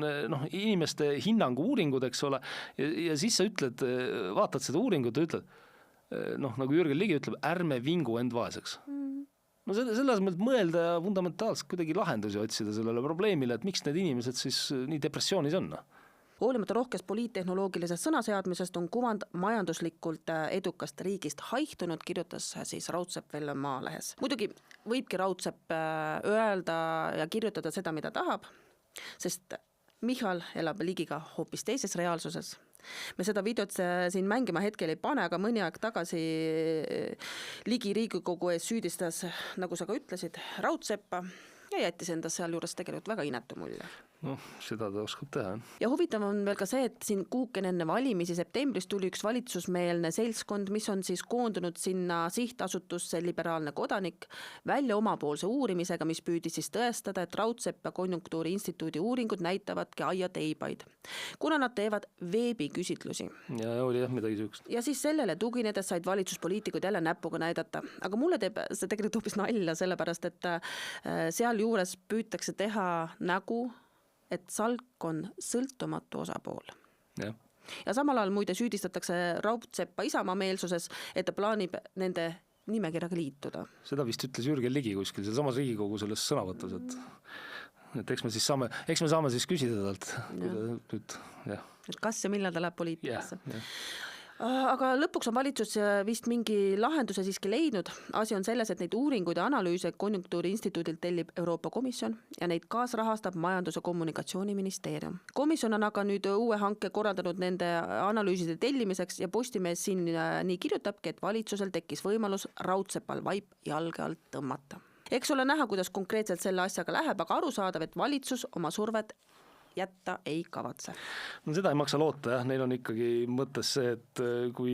inimeste hinnangu uuringud, eks ole, ja siis sa ütled, vaatad seda uuringut ja ütled, nagu Jürgen Ligi ütleb, ärme vingu end vaeseks. Selles mõttes mõelda ja fundamentaalselt kuidagi lahendusi otsida sellele probleemile, et miks need inimesed siis nii depressioonis on. Hoolimata rohkest poliittehnoloogilisest sõnaseadmisest on kuvand majanduslikult edukast riigist haihtunud, kirjutas siis Raudsepp veel Maalehes. Muidugi võibki Raudsepp öelda ja kirjutada seda, mida tahab, sest Michal elab Ligiga hoopis teises reaalsuses. Me seda videot siin mängima hetkel ei pane, aga mõni aeg tagasi Ligi Riigikogu ees süüdistas, nagu sa ka ütlesid, Raudseppa ja jättis endas seal juures tegelikult väga inetu mulje. Seda ta oskab teha. Ja huvitav on veel ka see, et siin kuuken enne valimisi septembris tuli üks valitsusmeelne seltskond, mis on siis koondunud sinna sihtasutusse Liberaalne kodanik välja omapoolse uurimisega, mis püüdis siis tõestada, et Raudsepp ja Konjunktuuri instituudi uuringud näitavadki aiateibaid, kuna nad teevad veebiküsitlusi. Ja oli midagi sihukest. Ja siis sellele tuginedes said valitsuspoliitikud jälle näpuga näidata. Aga mulle teeb see tegelikult hoopis nalja, sellepärast, et seal juures püütakse teha nägu, et Salk on sõltumatu osapool. Ja samal ajal muide süüdistatakse Raudseppa Isamaa-meelsuses, et ta plaanib nende nimekirjaga liituda. Seda vist ütles Jürgen Ligi kuskil, seal samas Riigikogu selles sõnavõtus, et eks me saame siis küsida talt. Et kas ja millal ta läheb poliitikasse. Aga lõpuks on valitsus vist mingi lahenduse siiski leidnud. Asi on selles, et neid uuringuid ja analüüse Konjunktuuri instituudilt tellib Euroopa Komisjon ja neid kaasrahastab Majandus- ja Kommunikatsiooniministeerium. Komisjon on aga nüüd uue hanke korraldanud nende analüüside tellimiseks ja Postimees siin nii kirjutabki, et valitsusel tekkis võimalus Raudsepal vaip jalge alt tõmmata. Eks ole näha, kuidas konkreetselt selle asjaga läheb, aga arusaadav, et valitsus oma survet jätta ei kavatse. Seda ei maksa loota, jah. Neil on ikkagi mõttes see, et kui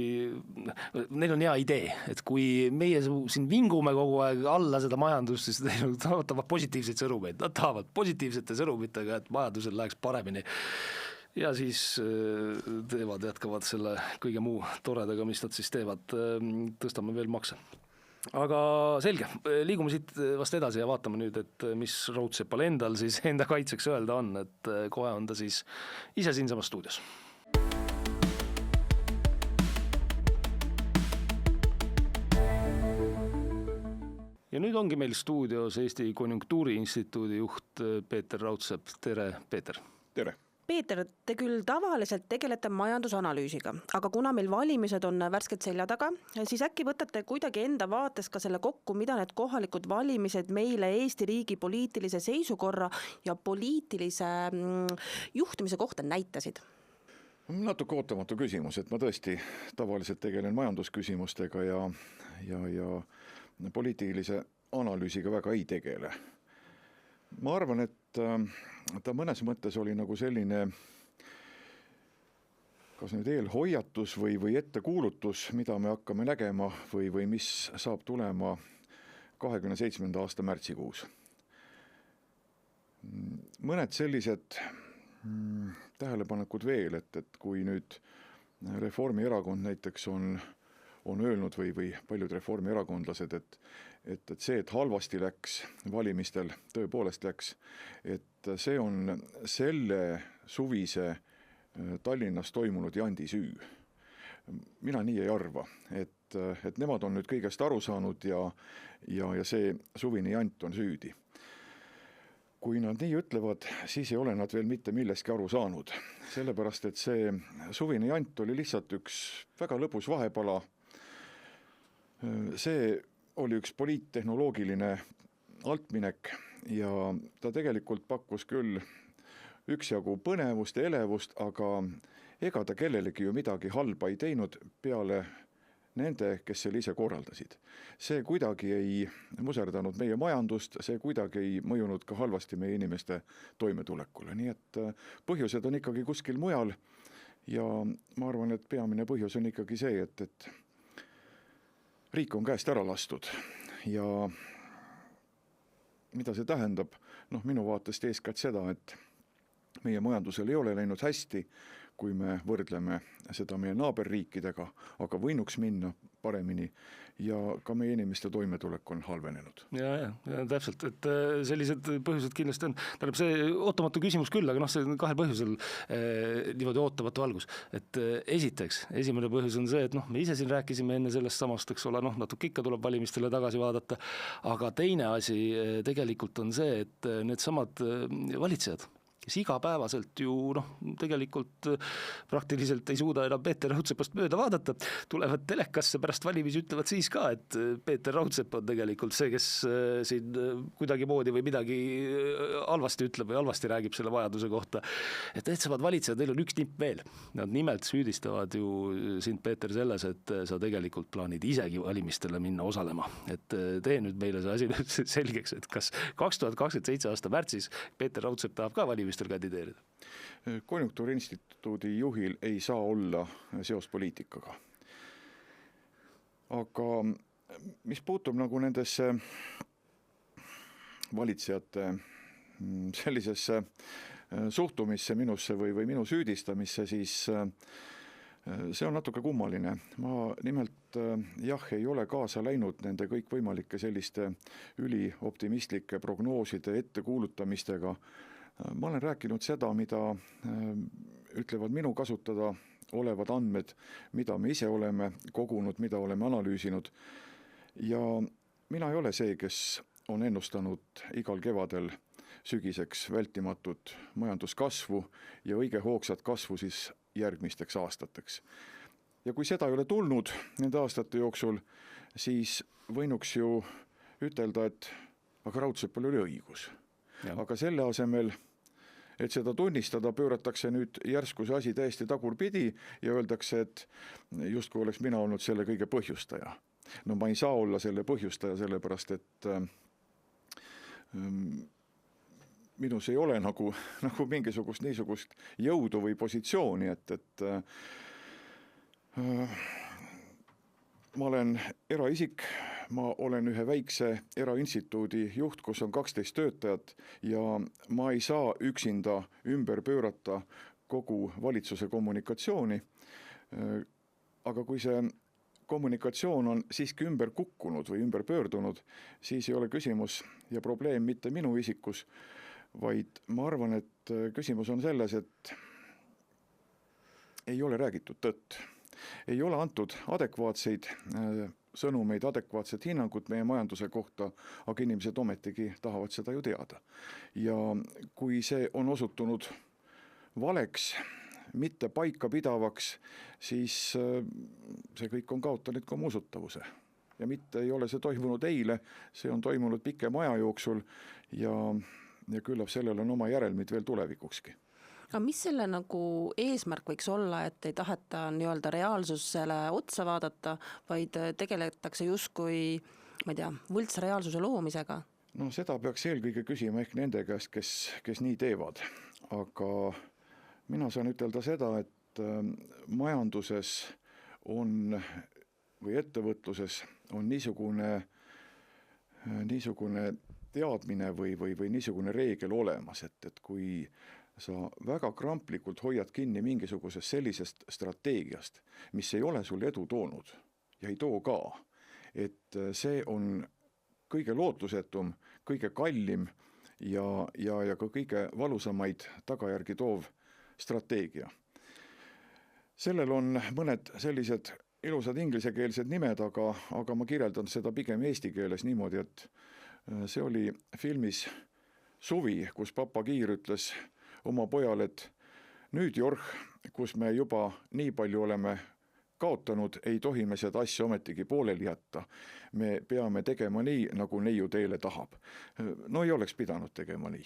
neil on hea idee, et kui meie siin vingume kogu aeg alla seda majandust, siis neil tahavad positiivseid sõnumeid. Nad tahavad positiivsete sõnumitega, et majandusel läheks paremini. Ja siis jätkavad selle kõige muu toredaga, mis nad siis teevad. Tõstame veel makse. Aga selge, liigume siit vast edasi ja vaatame nüüd, et mis Raudseppal endal siis enda kaitseks öelda on, et kohe on ta siis ise siinsamas stuudios. Ja nüüd ongi meil stuudios Eesti Konjunktuuri instituudi juht Peeter Raudsepp. Tere, Peeter! Tere! Peeter, te küll tavaliselt tegelete majandusanalüüsiga, aga kuna meil valimised on värskelt selja taga, siis äkki võtate kuidagi enda vaates ka selle kokku, mida need kohalikud valimised meile Eesti riigi poliitilise seisukorra ja poliitilise juhtimise kohta näitasid? Natuke ootamatu küsimus, et ma tõesti tavaliselt tegelen majandusküsimustega ja poliitilise analüüsiga väga ei tegele. Ma arvan, et ta mõnes mõttes oli nagu selline kas nüüd eelhoiatus või ettekuulutus, mida me hakkame nägema või mis saab tulema 27. aasta märtsikuus. Mõned sellised tähelepanekud veel, et kui nüüd Reformierakond näiteks on öelnud või paljud reformierakondlased, et see, et halvasti läks valimistel, tõepoolest läks, et see on selle suvise Tallinnas toimunud jandi süü. Mina nii ei arva, et nemad on nüüd kõigest aru saanud ja see suvine jant on süüdi. Kui nad nii ütlevad, siis ei ole nad veel mitte millestki aru saanud, sellepärast et see suvine jant oli lihtsalt üks väga lõbus vahepala. See oli üks poliittehnoloogiline altminek ja ta tegelikult pakkus küll üksjagu põnevust ja elevust, aga ega ta kellelegi ju midagi halba ei teinud peale nende, kes selle ise korraldasid. See kuidagi ei muserdanud meie majandust, see kuidagi ei mõjunud ka halvasti meie inimeste toimetulekule. Nii et põhjused on ikkagi kuskil mujal ja ma arvan, et peamine põhjus on ikkagi see, et riik on käest ära lastud ja mida see tähendab? Minu vaatest eeskätt seda, et meie majandusel ei ole läinud hästi, kui me võrdleme seda meie naaberriikidega, aga võinuks minna paremini ja ka meie inimeste toimetulek on halvenenud. Ja täpselt, et sellised põhjused kindlasti on. Tähendab see ootamatu küsimus küll, aga see on kahel põhjusel niimoodi ootamatu algus. Et esiteks, esimene põhjus on see, et me ise siin rääkisime enne sellest samast, eks ole, natuke ikka tuleb valimistele tagasi vaadata, aga teine asi tegelikult on see, et need samad valitsejad, kes igapäevaselt ju tegelikult praktiliselt ei suuda enam Peeter Raudsepast mööda vaadata, tulevad telekasse pärast valimisi, ütlevad siis ka, et Peeter Raudsepp on tegelikult see, kes siin kuidagi moodi või midagi halvasti ütleb või halvasti räägib selle vajaduse kohta. Et needsamad valitsejad, neil on üks nipp veel. Nad nimelt süüdistavad ju sind, Peeter, selles, et sa tegelikult plaanid isegi valimistele minna osalema. Et tee nüüd meile see asi selgeks, et kas 2027 aasta märtsis Peeter Raudsepp tahab ka valimistele kandideerida? Konjunktuuriinstituudi juhil ei saa olla seos poliitikaga. Aga mis puutub nagu nendesse valitsejate sellisesse suhtumisse minusse või minu süüdistamisse, siis see on natuke kummaline. Ma nimelt ei ole kaasa läinud nende kõikvõimalike selliste ülioptimistlike prognooside ettekuulutamistega. Ma olen rääkinud seda, mida ütlevad minu kasutada olevad andmed, mida me ise oleme kogunud, mida oleme analüüsinud. Ja mina ei ole see, kes on ennustanud igal kevadel sügiseks vältimatut majanduskasvu ja õige hoogsat kasvu siis järgmisteks aastateks. Ja kui seda ei ole tulnud nende aastate jooksul, siis võinuks ju ütelda, et aga Raudseppal oli õigus. Ja. Aga selle asemel, et seda tunnistada, pööratakse nüüd järsku see asi täiesti tagurpidi ja öeldakse, et justkui oleks mina olnud selle kõige põhjustaja. Ma ei saa olla selle põhjustaja, sellepärast, et minus ei ole nagu mingisugust niisugust jõudu või positsiooni, et ma olen eraisik, ma olen ühe väikse erainstituudi juht, kus on 12 töötajat ja ma ei saa üksinda ümber pöörata kogu valitsuse kommunikatsiooni. Aga kui see kommunikatsioon on siiski ümber kukkunud või ümber pöördunud, siis ei ole küsimus ja probleem mitte minu isikus, vaid ma arvan, et küsimus on selles, et ei ole räägitud tõtt. Ei ole antud adekvaatseid sõnumeid, adekvaatset hinnangut meie majanduse kohta, aga inimesed ometigi tahavad seda ju teada. Ja kui see on osutunud valeks, mitte paika pidavaks, siis see kõik on kaotanud ka oma usutavuse. Ja mitte ei ole see toimunud eile, see on toimunud pikema aja jooksul ja küllap sellel on oma järelmid veel tulevikukski. Aga mis selle nagu eesmärk võiks olla, et ei taheta nii-öelda reaalsusele otsa vaadata, vaid tegeletakse justkui, ma ei tea, võltsreaalsuse loomisega? No seda peaks eelkõige küsima ehk nende käest, kes nii teevad. Aga mina saan ütelda seda, et majanduses on või ettevõtluses on niisugune teadmine või niisugune reegel olemas, et kui sa väga kramplikult hoiad kinni mingisugusest sellisest strateegiast, mis ei ole sul edu toonud ja ei too ka, et see on kõige lootusetum, kõige kallim ja ka kõige valusamaid tagajärgi toov strateegia. Sellel on mõned sellised ilusad inglisekeelsed nimed, aga ma kirjeldan seda pigem eesti keeles niimoodi, et see oli filmis Suvi, kus Papa Kiir ütles oma pojale, et nüüd Jorh, kus me juba nii palju oleme kaotanud, ei tohi me seda asja ometigi pooleli jätta. Me peame tegema nii, nagu neiu teile tahab. No ei oleks pidanud tegema nii.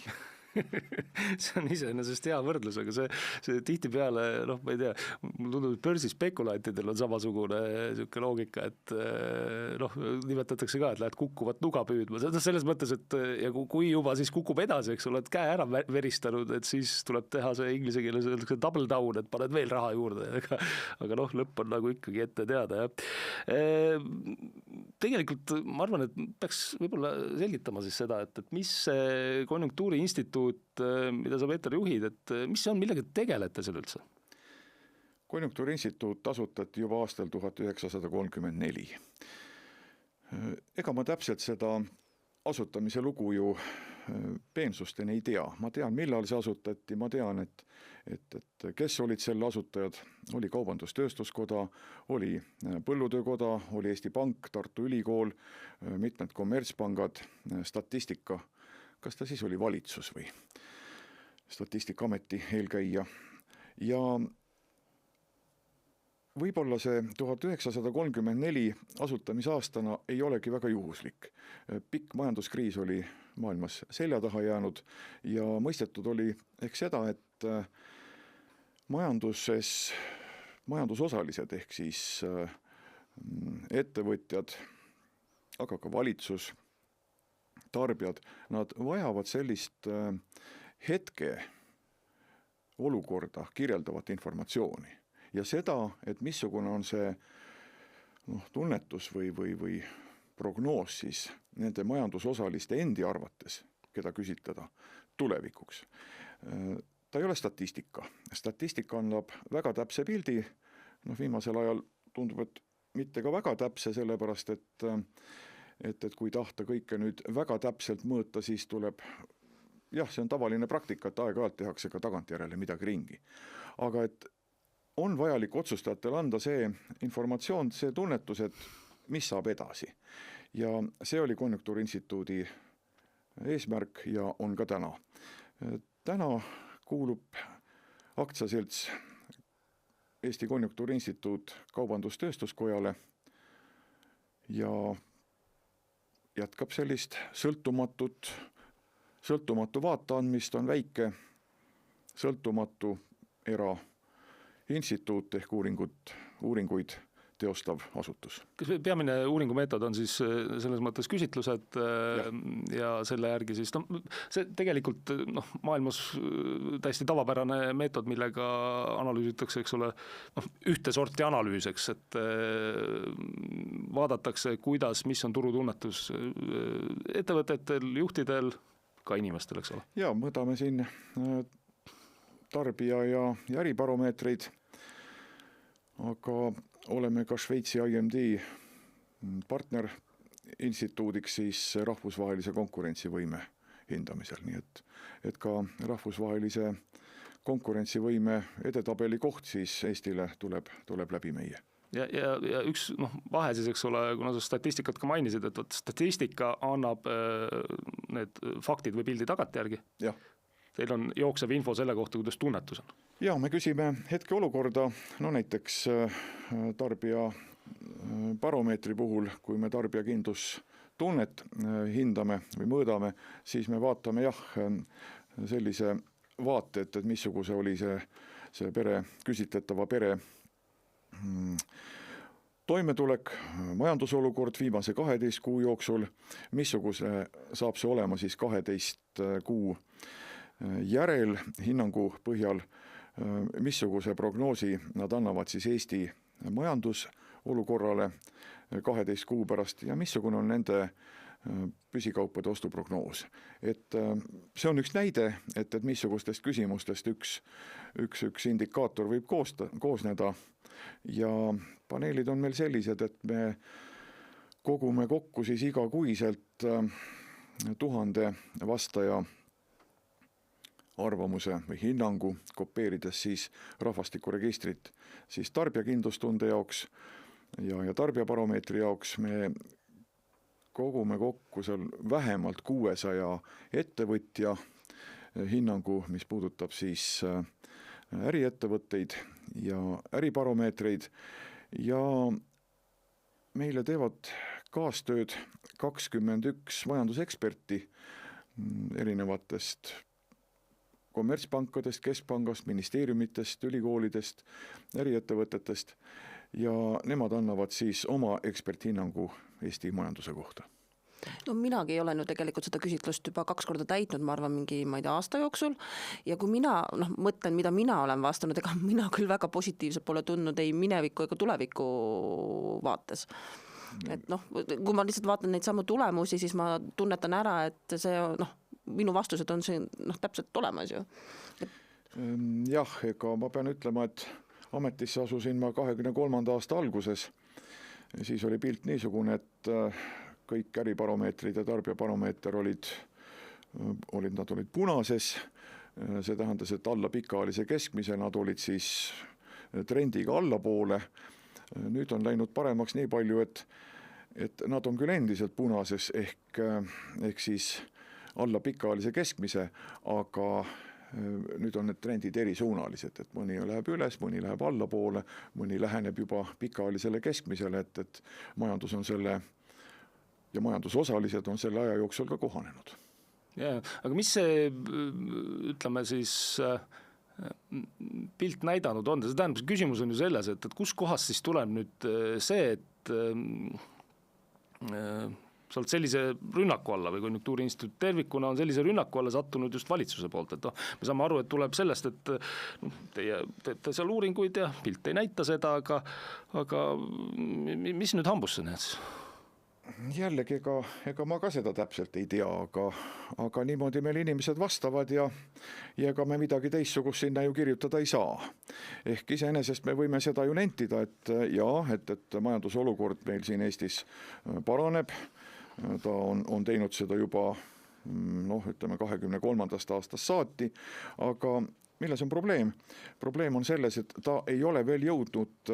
See on iseenesest hea võrdlus, aga see tihtipeale, ma ei tea, mul tundub, et börsispekulaatidel on samasugune siuke loogika, et nimetatakse ka, et lähed kukkuvat nuga püüdma. Selles mõttes, et ja kui juba siis kukub edasi, eks oled käe ära veristanud, et siis tuleb teha see inglise keeles double down, et paned veel raha juurde, aga lõpp on nagu ikkagi ette teada. Ja. Tegelikult ma arvan, et peaks võib-olla selgitama siis seda, et mis see Konjunktuuriinstituut, mida sa, Peeter, juhid, et mis see on, millega tegelete seal üldse? Konjunktuuriinstituut asutati juba aastal 1934. Ega ma täpselt seda asutamise lugu ju peensusteni ei tea. Ma tean, millal see asutati, ma tean, et kes olid selle asutajad, oli Kaubandus-Tööstuskoda, oli Põllutöökoda, oli Eesti Pank, Tartu Ülikool, mitmed kommertspangad, statistika, kas ta siis oli valitsus või Statistikaameti eelkäija. Ja võib-olla see 1934 asutamisaastana ei olegi väga juhuslik. Pikk majanduskriis oli maailmas selja taha jäänud ja mõistetud oli ehk seda, et majandusosalised ehk siis ettevõtjad, aga ka valitsus, tarbijad, nad vajavad sellist hetke olukorda kirjeldavat informatsiooni. Ja seda, et missugune on see tunnetus või prognoos siis nende majandusosaliste endi arvates, keda küsitleda tulevikuks. Ta ei ole statistika. Statistika annab väga täpse pildi, viimasel ajal tundub, et mitte ka väga täpse, sellepärast, et kui tahta kõike nüüd väga täpselt mõõta, siis tuleb, see on tavaline praktika, et aeg-ajalt tehakse ka tagantjärele midagi ringi. Aga et on vajalik otsustajatel anda see informatsioon, see tunnetus, et mis saab edasi. Ja see oli Konjunktuuriinstituudi eesmärk ja on ka täna. Täna kuulub aktsiaselts Eesti Konjunktuuriinstituut Kaubandus-Tööstuskojale ja jätkab sellist sõltumatu vaateandmist, on väike sõltumatu erainstituut ehk uuringuid teostav asutus. Kas peamine uuringumeetod on siis selles mõttes küsitlused ja selle järgi siis, see tegelikult maailmas täiesti tavapärane meetod, millega analüüsitakse, eks ole, ühte sorti analüüseks, et vaadatakse, mis on turutunnetus ettevõtetel, juhtidel, ka inimestel, eks ole. Ja mõõdame siin tarbija ja äribaromeetreid, aga oleme ka Šveitsi IMD partnerinstituudiks siis rahvusvahelise konkurentsivõime hindamisel, nii et ka rahvusvahelise konkurentsivõime edetabeli koht siis Eestile tuleb läbi meie. Ja üks vahe siis, eks ole, kuna sa statistikat ka mainisid, et statistika annab need faktid või pildi tagantjärgi. Jah. teil on jooksev info selle kohta, kuidas tunnetus on? Ja me küsime hetkeolukorda, no näiteks tarbija baromeetri puhul, kui me tarbijakindlustunnet hindame või mõõdame, siis me vaatame sellise vaate, et missuguse oli see pere, küsitletava pere toimetulek, majandusolukord viimase 12 kuu jooksul, missuguse saab see olema siis 12 kuu järel hinnangu põhjal, missuguse prognoosi nad annavad siis Eesti majandusolukorrale 12 kuu pärast ja missugune on nende püsikaupade ostuprognoos. Et see on üks näide, et missugustest küsimustest üks indikaator võib koosneda ja paneelid on meil sellised, et me kogume kokku siis igakuiselt 1000 vastaja arvamuse või hinnangu, kopeerides siis rahvastikuregistrit siis tarbijakindlustunde jaoks ja tarbijabaromeetri jaoks me kogume kokku seal vähemalt 600 ettevõtja hinnangu, mis puudutab siis äriettevõtteid ja äribaromeetreid ja meile teevad kaastööd 21 majanduseksperti erinevatest kommertspankadest, keskpangast, ministeeriumitest, ülikoolidest, äriettevõtetest ja nemad annavad siis oma eksperthinnangu Eesti majanduse kohta. No minagi ei ole nüüd tegelikult seda küsitlust juba 2 korda täitnud, ma arvan mingi, ma ei tea, aasta jooksul ja kui mina mõtlen, mida mina olen vastanud, ega mina küll väga positiivselt pole tundnud ei mineviku ega tuleviku vaates. Et kui ma lihtsalt vaatan neid samu tulemusi, siis ma tunnetan ära, et see minu vastused on siin täpselt olemas ju. Jah, ega ma pean ütlema, et ametisse asusin ma 23. aasta alguses. Siis oli pilt niisugune, et kõik äribaromeetrid ja tarbijabaromeeter olid punases. See tähendas, et alla pikaajalise keskmise nad olid siis trendiga allapoole. Nüüd on läinud paremaks nii palju, et nad on küll endiselt punases ehk siis alla pikaajalise keskmise, aga nüüd on need trendid erisuunalised, et mõni läheb üles, mõni läheb allapoole, mõni läheneb juba pikaajalisele keskmisele, et majandus on selle ja majandusosalised on selle aja jooksul ka kohanenud. Ja, aga mis see, ütleme siis, pilt näidanud on? See tähendab, küsimus on ju selles, et kus kohas siis tuleb nüüd see, et sa oled sellise rünnaku alla või Konjunktuuriinstituut tervikuna on sellise rünnaku alla sattunud just valitsuse poolt, et me saame aru, et tuleb sellest, et teie teete seal uuringuid ja pilt ei näita seda, aga mis nüüd hambusse näed? Jällegi, ega ma ka seda täpselt ei tea, aga niimoodi meil inimesed vastavad ja ega me midagi teistsugust sinna ju kirjutada ei saa. Ehk iseenesest me võime seda ju nentida, et majandusolukord meil siin Eestis paraneb. Ta on teinud seda juba 23. aastast saati, aga milles on probleem? Probleem on selles, et ta ei ole veel jõudnud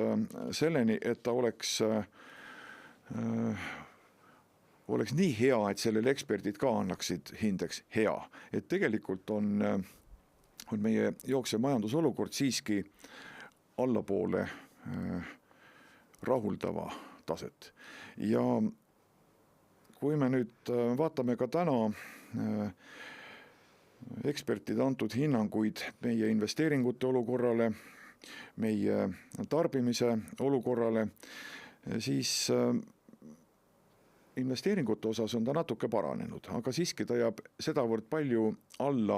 selleni, et ta oleks nii hea, et sellele eksperdid ka annaksid hindeks hea. Et tegelikult on meie jooksev majandusolukord siiski allapoole rahuldava taset. Ja kui me nüüd vaatame ka täna ekspertide antud hinnanguid meie investeeringute olukorrale, meie tarbimise olukorrale, siis investeeringute osas on ta natuke paranenud, aga siiski ta jääb sedavõrd palju alla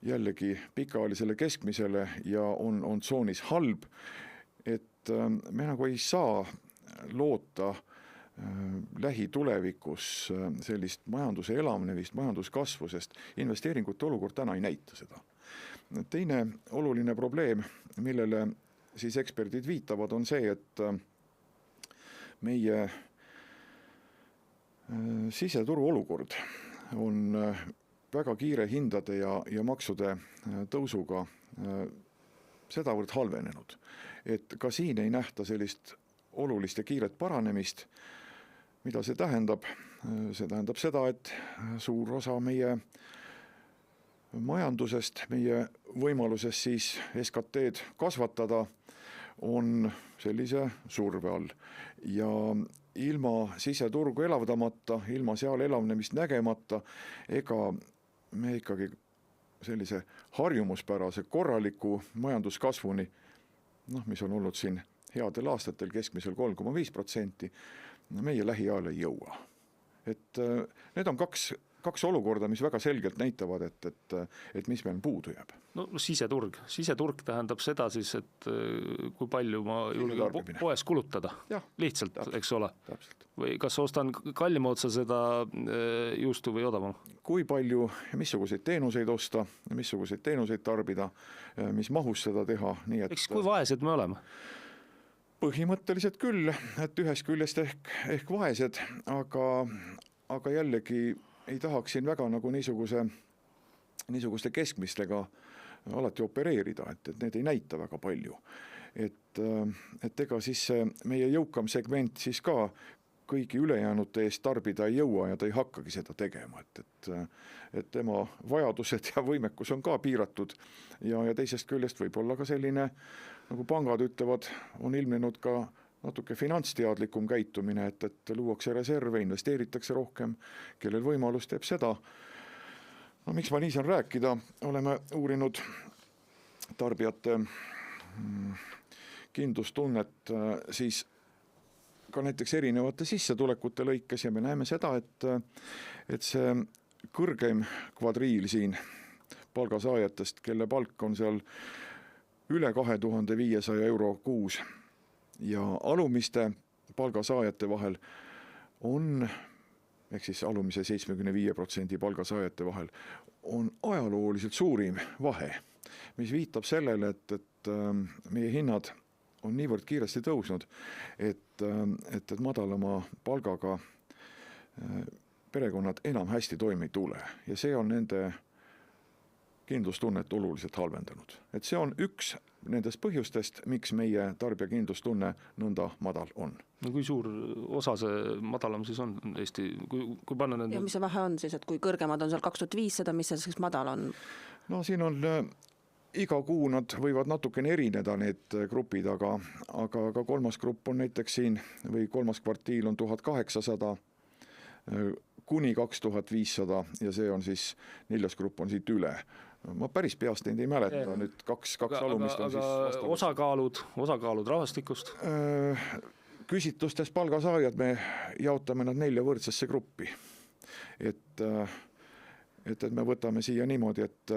jällegi pikaajalisele keskmisele ja on tsoonis halb, et me nagu ei saa loota lähitulevikus sellist majanduse elavnemist, majanduskasvu, sest investeeringute olukord täna ei näita seda. Teine oluline probleem, millele siis eksperdid viitavad, on see, et meie siseturu olukord on väga kiire hindade ja maksude tõusuga sedavõrd halvenenud, et ka siin ei nähta sellist olulist ja kiiret paranemist. Mida see tähendab? See tähendab seda, et suur osa meie majandusest, meie võimalusest siis SKT-d kasvatada on sellise surve all ja ilma siseturgu elavdamata, ilma seal elavnemist nägemata, ega me ikkagi sellise harjumuspärase korraliku majanduskasvuni, mis on olnud siin headel aastatel keskmisel 3,5%, meie lähiajal ei jõua. Et need on kaks olukorda, mis väga selgelt näitavad, et mis meil puudu jääb. No siseturg tähendab seda siis, et kui palju ma julgen poes kulutada, lihtsalt, eks ole. Täpselt. Või kas ostan kallima otsa seda juustu või odavama? Kui palju, missuguseid teenuseid osta, missuguseid teenuseid tarbida, mis mahus seda teha. Nii et eks kui vaesed me oleme? Põhimõtteliselt küll, et ühest küljest ehk vaesed, aga jällegi ei tahaks siin väga nagu niisuguste keskmistega alati opereerida, et need ei näita väga palju. Et ega siis meie jõukam segment siis ka kõigi ülejäänute eest tarbida ei jõua ja ta ei hakkagi seda tegema, et tema vajadused ja võimekus on ka piiratud ja teisest küljest võib-olla ka selline, nagu pangad ütlevad, on ilmnenud ka natuke finantsteadlikum käitumine, et luuakse reserve, investeeritakse rohkem, kellel võimalus teeb seda. No miks ma nii saan rääkida, oleme uurinud tarbijate kindlustunnet siis ka näiteks erinevate sissetulekute lõikes ja me näeme seda, et see kõrgeim kvadriil siin palgasaajatest, kelle palk on seal üle 2500 euro kuus ja alumiste palgasaajate vahel on, ehk siis alumise 75% palgasaajate vahel, on ajalooliselt suurim vahe, mis viitab sellele, et meie hinnad on niivõrd kiiresti tõusnud, et madalama palgaga perekonnad enam hästi toime ei tule ja see on nende kindlustunnet oluliselt halvendanud. Et see on üks nendest põhjustest, miks meie tarbijakindlustunne nõnda madal on. No kui suur osa see madalam siis on Eesti, kui panna nende... Ja mis see vahe on siis, et kui kõrgemad on seal 2500, mis see siis madal on? No siin on iga kuu nad võivad natukene erineda need grupid, aga kolmas grupp on näiteks siin või kolmas kvartiil on 1800 kuni 2500 ja see on siis neljas grupp on siit üle. Ma päris peast neid ei mäleta, nüüd kaks alumist on siis osakaalud rahvastikust? Küsitlustes palgasaajad me jaotame nad 4 võrdsesse gruppi. Et me võtame siia niimoodi, et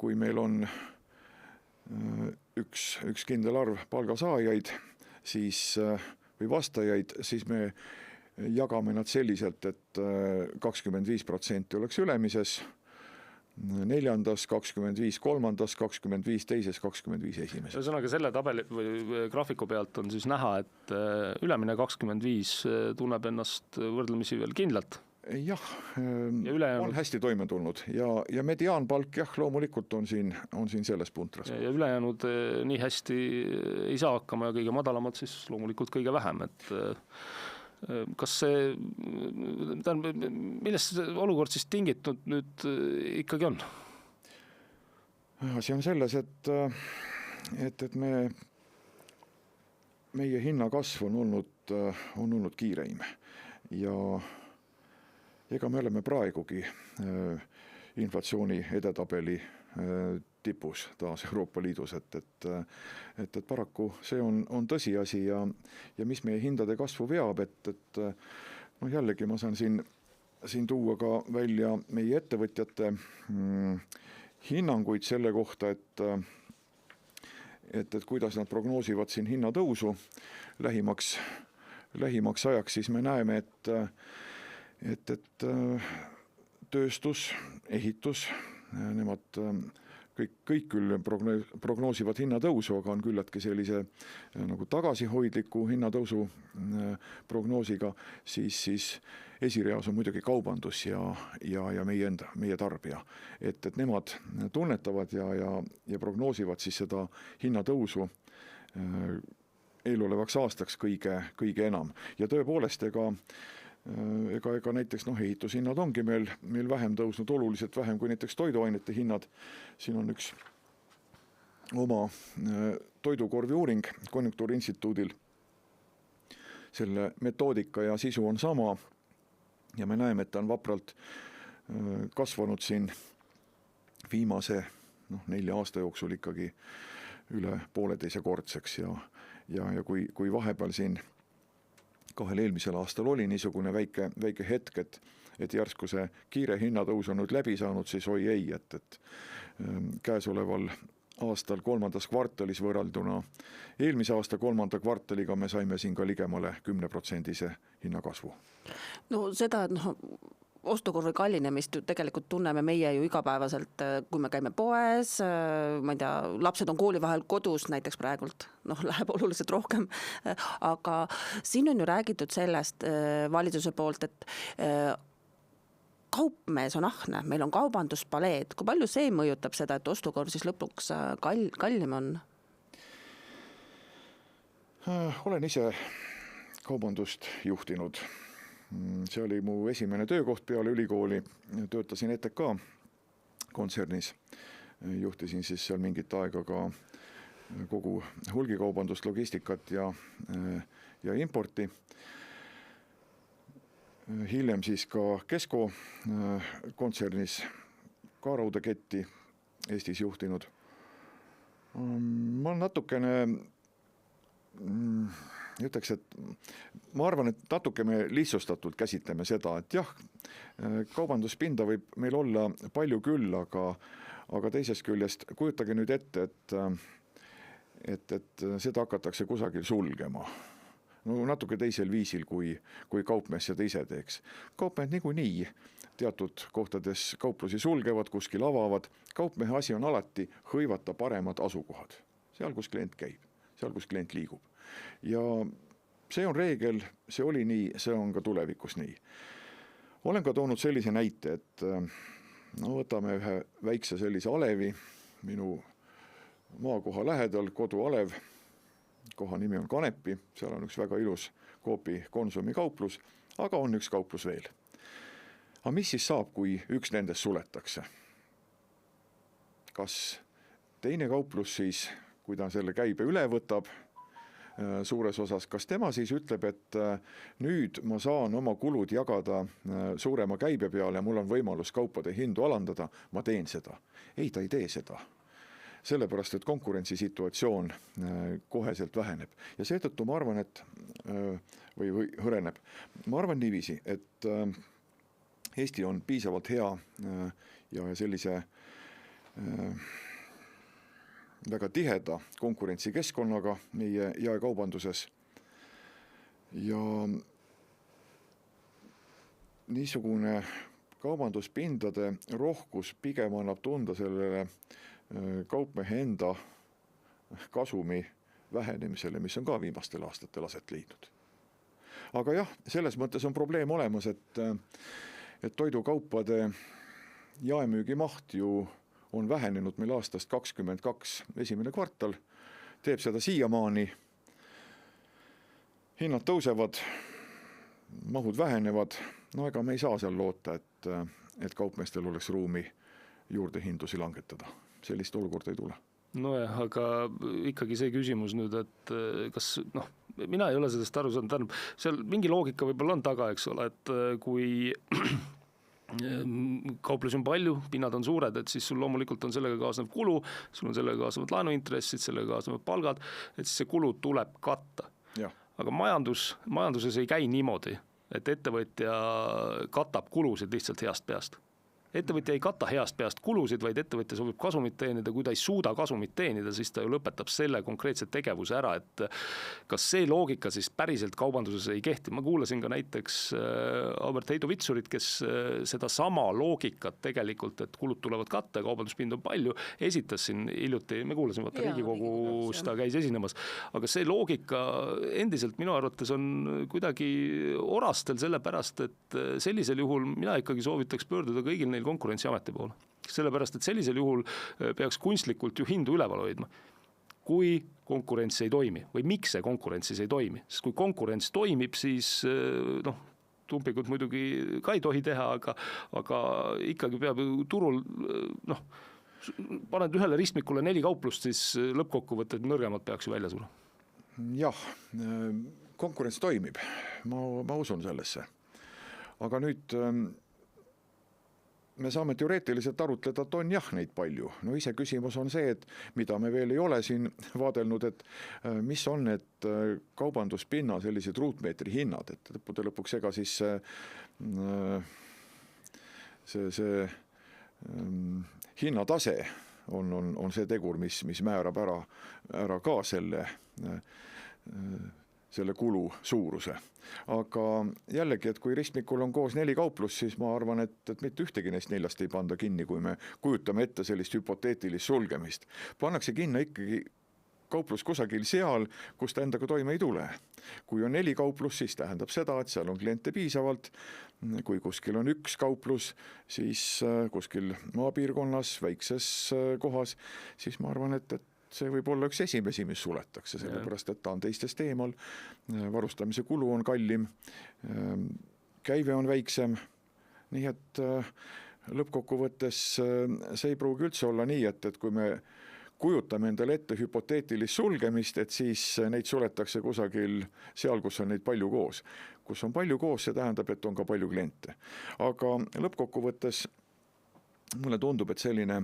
kui meil on üks kindel arv palgasaajaid siis, või vastajaid, siis me jagame nad selliselt, et 25% oleks ülemises, 4., 25. 3., 25. 2., 25. 1. Ühesõnaga selle tabeli või graafiku pealt on siis näha, et ülemine 25 tunneb ennast võrdlemisi veel kindlalt. Jah, on hästi toime tulnud ja mediaanpalk loomulikult on siin selles puntras. Ja ülejäänud nii hästi ei saa hakkama ja kõige madalamad siis loomulikult kõige vähem, et kas see, millest see olukord siis tingitud nüüd ikkagi on? Asi on selles, et meie hinnakasv on olnud kiireim ja ega me oleme praegugi inflatsiooni edetabeli tipus taas Euroopa Liidus, et paraku see on tõsiasi ja mis meie hindade kasvu veab, et jällegi ma saan siin tuua ka välja meie ettevõtjate hinnanguid selle kohta, et kuidas nad prognoosivad siin hinnatõusu lähimaks ajaks, siis me näeme, et tööstus, ehitus, nemad kõik küll prognoosivad hinnatõusu, aga on küllaltki sellise nagu tagasihoidliku hinnatõusu prognoosiga, siis esireas on muidugi kaubandus ja meie tarbija. Et nemad tunnetavad ja prognoosivad siis seda hinnatõusu eelolevaks aastaks kõige enam. Ja tõepoolest, ega ega näiteks ehitushinnad ongi meil vähem tõusnud, oluliselt vähem kui näiteks toiduainete hinnad. Siin on üks oma toidukorvi uuring Konjunktuuriinstituudil. Selle metoodika ja sisu on sama ja me näeme, et ta on vapralt kasvanud siin viimase 4 aasta jooksul ikkagi üle 1,5-kordseks ja kui vahepeal siin 2 eelmisel aastal oli niisugune väike hetk, et järsku see kiire hinnatõus on nüüd läbi saanud, siis oi ei, et käesoleval aastal 3. kvartalis võrrelduna eelmise aasta 3. kvartaliga me saime siin ka ligemale 10% hinnakasvu. No seda, ostukorvi kallinemist tegelikult tunneme meie ju igapäevaselt, kui me käime poes, ma ei tea, lapsed on kooli vahel kodus näiteks praegult, läheb oluliselt rohkem, aga siin on ju räägitud sellest valitsuse poolt, et kaupmees on ahne, meil on kaubanduspaleed, kui palju see mõjutab seda, et ostukorv siis lõpuks kallim on? Olen ise kaubandust juhtinud. See oli mu esimene töökoht peale ülikooli, töötasin ETK kontsernis, juhtisin siis seal mingit aega ka kogu hulgikaubandust, logistikat ja importi. Hiljem siis ka Kesko kontsernis ka raudaketti Eestis juhtinud. Ma natukene ütleks, et ma arvan, et natuke me lihtsustatult käsitleme seda, et jah, kaubanduspinda võib meil olla palju küll, aga teisest küljest kujutage nüüd ette, et seda hakatakse kusagil sulgema. Natuke teisel viisil, kui kaupmees seda ise teeks. Kaupmehed niikuinii teatud kohtades kauplusi sulgevad, kuskil avavad. Kaupmehe asi on alati hõivata paremad asukohad. Seal, kus klient käib, seal, kus klient liigub. Ja see on reegel, see oli nii, see on ka tulevikus nii. Olen ka toonud sellise näite, et võtame ühe väikse sellise alevi, minu maakoha lähedal, kodu alev, koha nimi on Kanepi, seal on üks väga ilus Coopi Konsumi kauplus, aga on üks kauplus veel. Aga mis siis saab, kui üks nendest suletakse? Kas teine kauplus siis, kui ta selle käibe üle võtab, suures osas, kas tema siis ütleb, et nüüd ma saan oma kulud jagada suurema käibe peale ja mul on võimalus kaupade hindu alandada, ma teen seda. Ei, ta ei tee seda. Sellepärast, et konkurentsisituatsioon koheselt väheneb. Ja seetõttu ma arvan, et või hõreneb. Ma arvan niiviisi, et Eesti on piisavalt hea ja sellise väga tiheda konkurentsikeskkonnaga meie jaekaubanduses. Ja niisugune kaubanduspindade rohkus pigem annab tunda sellele kaupmehe enda kasumi vähenemisele, mis on ka viimastel aastatel aset leidnud. Aga jah, selles mõttes on probleem olemas, et toidukaupade jaemüügi maht ju on vähenenud meil aastast 22 esimene kvartal, teeb seda siiamaani. Hinnad tõusevad, mahud vähenevad, ega me ei saa seal loota, et kaupmeestel oleks ruumi juurde hindusi langetada. Sellist olukorda ei tule. Nojah, aga ikkagi see küsimus nüüd, et kas, mina ei ole sellest aru saanud, seal mingi loogika võib-olla on taga, eks ole, et kui kauplusi on palju, pinnad on suured, et siis sul loomulikult on sellega kaasnev kulu, sul on sellega kaasnevad laenuintressid, sellega kaasnevad palgad, et siis see kulu tuleb katta. Ja. Aga majanduses ei käi niimoodi, et ettevõtja katab kulusid lihtsalt heast peast. Ettevõtja ei kata heast peast kulusid, vaid ettevõtja soovib kasumit teenida, kui ta ei suuda kasumit teenida, siis ta ju lõpetab selle konkreetse tegevuse ära, et kas see loogika siis päriselt kaubanduses ei kehti. Ma kuulasin ka näiteks Albert Heidu Vitsurit, kes seda sama loogikat tegelikult, et kulud tulevad katta ja kaubanduspind on palju, esitas siin hiljuti, me kuulasin, vaata Riigikogus ta käis esinemas, aga see loogika endiselt minu arvates on kuidagi orastel sellepärast, et sellisel juhul mina ikkagi soovitaks pöörduda kõigil neil Konkurentsiameti poole. Sellepärast, et sellisel juhul peaks kunstlikult ju hindu üleval hoidma. Kui konkurents ei toimi või miks see konkurentsis ei toimi, sest kui konkurents toimib, siis dumpingut muidugi ka ei tohi teha, aga ikkagi peab ju turul, paned ühele ristmikule 4 kauplust, siis lõppkokkuvõtted nõrgemad peaks ju välja tulema. Jah, konkurents toimib, ma usun sellesse. Aga nüüd me saame teoreetiliselt arutleda, et on jah neid palju. No ise küsimus on see, et mida me veel ei ole siin vaadelnud, et mis on need kaubanduspinna sellised ruutmeetri hinnad, et lõpuks ega siis see hinnatase on see tegur, mis määrab ära ka selle kulu suuruse. Aga jällegi, et kui ristmikul on koos 4 kauplust, siis ma arvan, et mitte ühtegi neist 4 ei panda kinni, kui me kujutame ette sellist hüpoteetilist sulgemist. Pannakse kinni ikkagi kauplus kusagil seal, kus ta endaga toime ei tule. Kui on 4 kauplus, siis tähendab seda, et seal on kliente piisavalt. Kui kuskil on 1 kauplus, siis kuskil maapiirkonnas, väikses kohas, siis ma arvan, et see võib olla üks esimesi, mis suletakse, sellepärast, et ta on teistest eemal, varustamise kulu on kallim, käive on väiksem, nii et lõppkokkuvõttes see ei pruugi üldse olla nii, et kui me kujutame endale ette hüpoteetilist sulgemist, et siis neid suletakse kusagil seal, kus on neid palju koos. Kus on palju koos, see tähendab, et on ka palju kliente. Aga lõppkokkuvõttes mulle tundub, et selline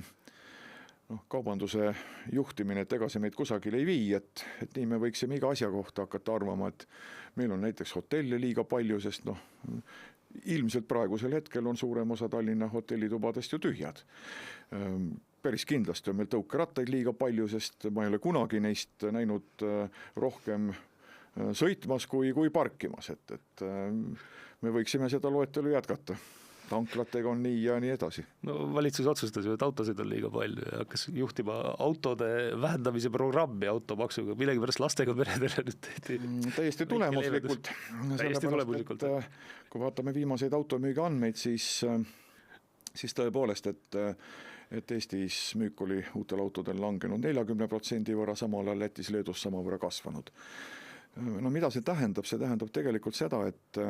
kaubanduse juhtimine, et ega see meid kusagil ei vii, et nii me võiksime iga asja kohta hakata arvama, et meil on näiteks hotelle liiga palju, sest ilmselt praegusel hetkel on suurem osa Tallinna hotellitubadest ju tühjad. Päris kindlasti on meil tõukerattaid liiga palju, sest ma ei ole kunagi neist näinud rohkem sõitmas kui parkimas, et me võiksime seda loetelu jätkata. Tanklatega on nii ja nii edasi. No valitsus otsustas ju, et autosid on liiga palju ja hakkas juhtima autode vähendamise programmi automaksuga, millegi pärast lastega peredele nüüd tehti. Täiesti tulemuslikult. Kui vaatame viimaseid automüügi andmeid, siis tõepoolest, et Eestis müük oli uutel autodel langenud 40% võrra, samal ajal Lätis, Leedus sama võrra kasvanud. No mida see tähendab? See tähendab tegelikult seda, et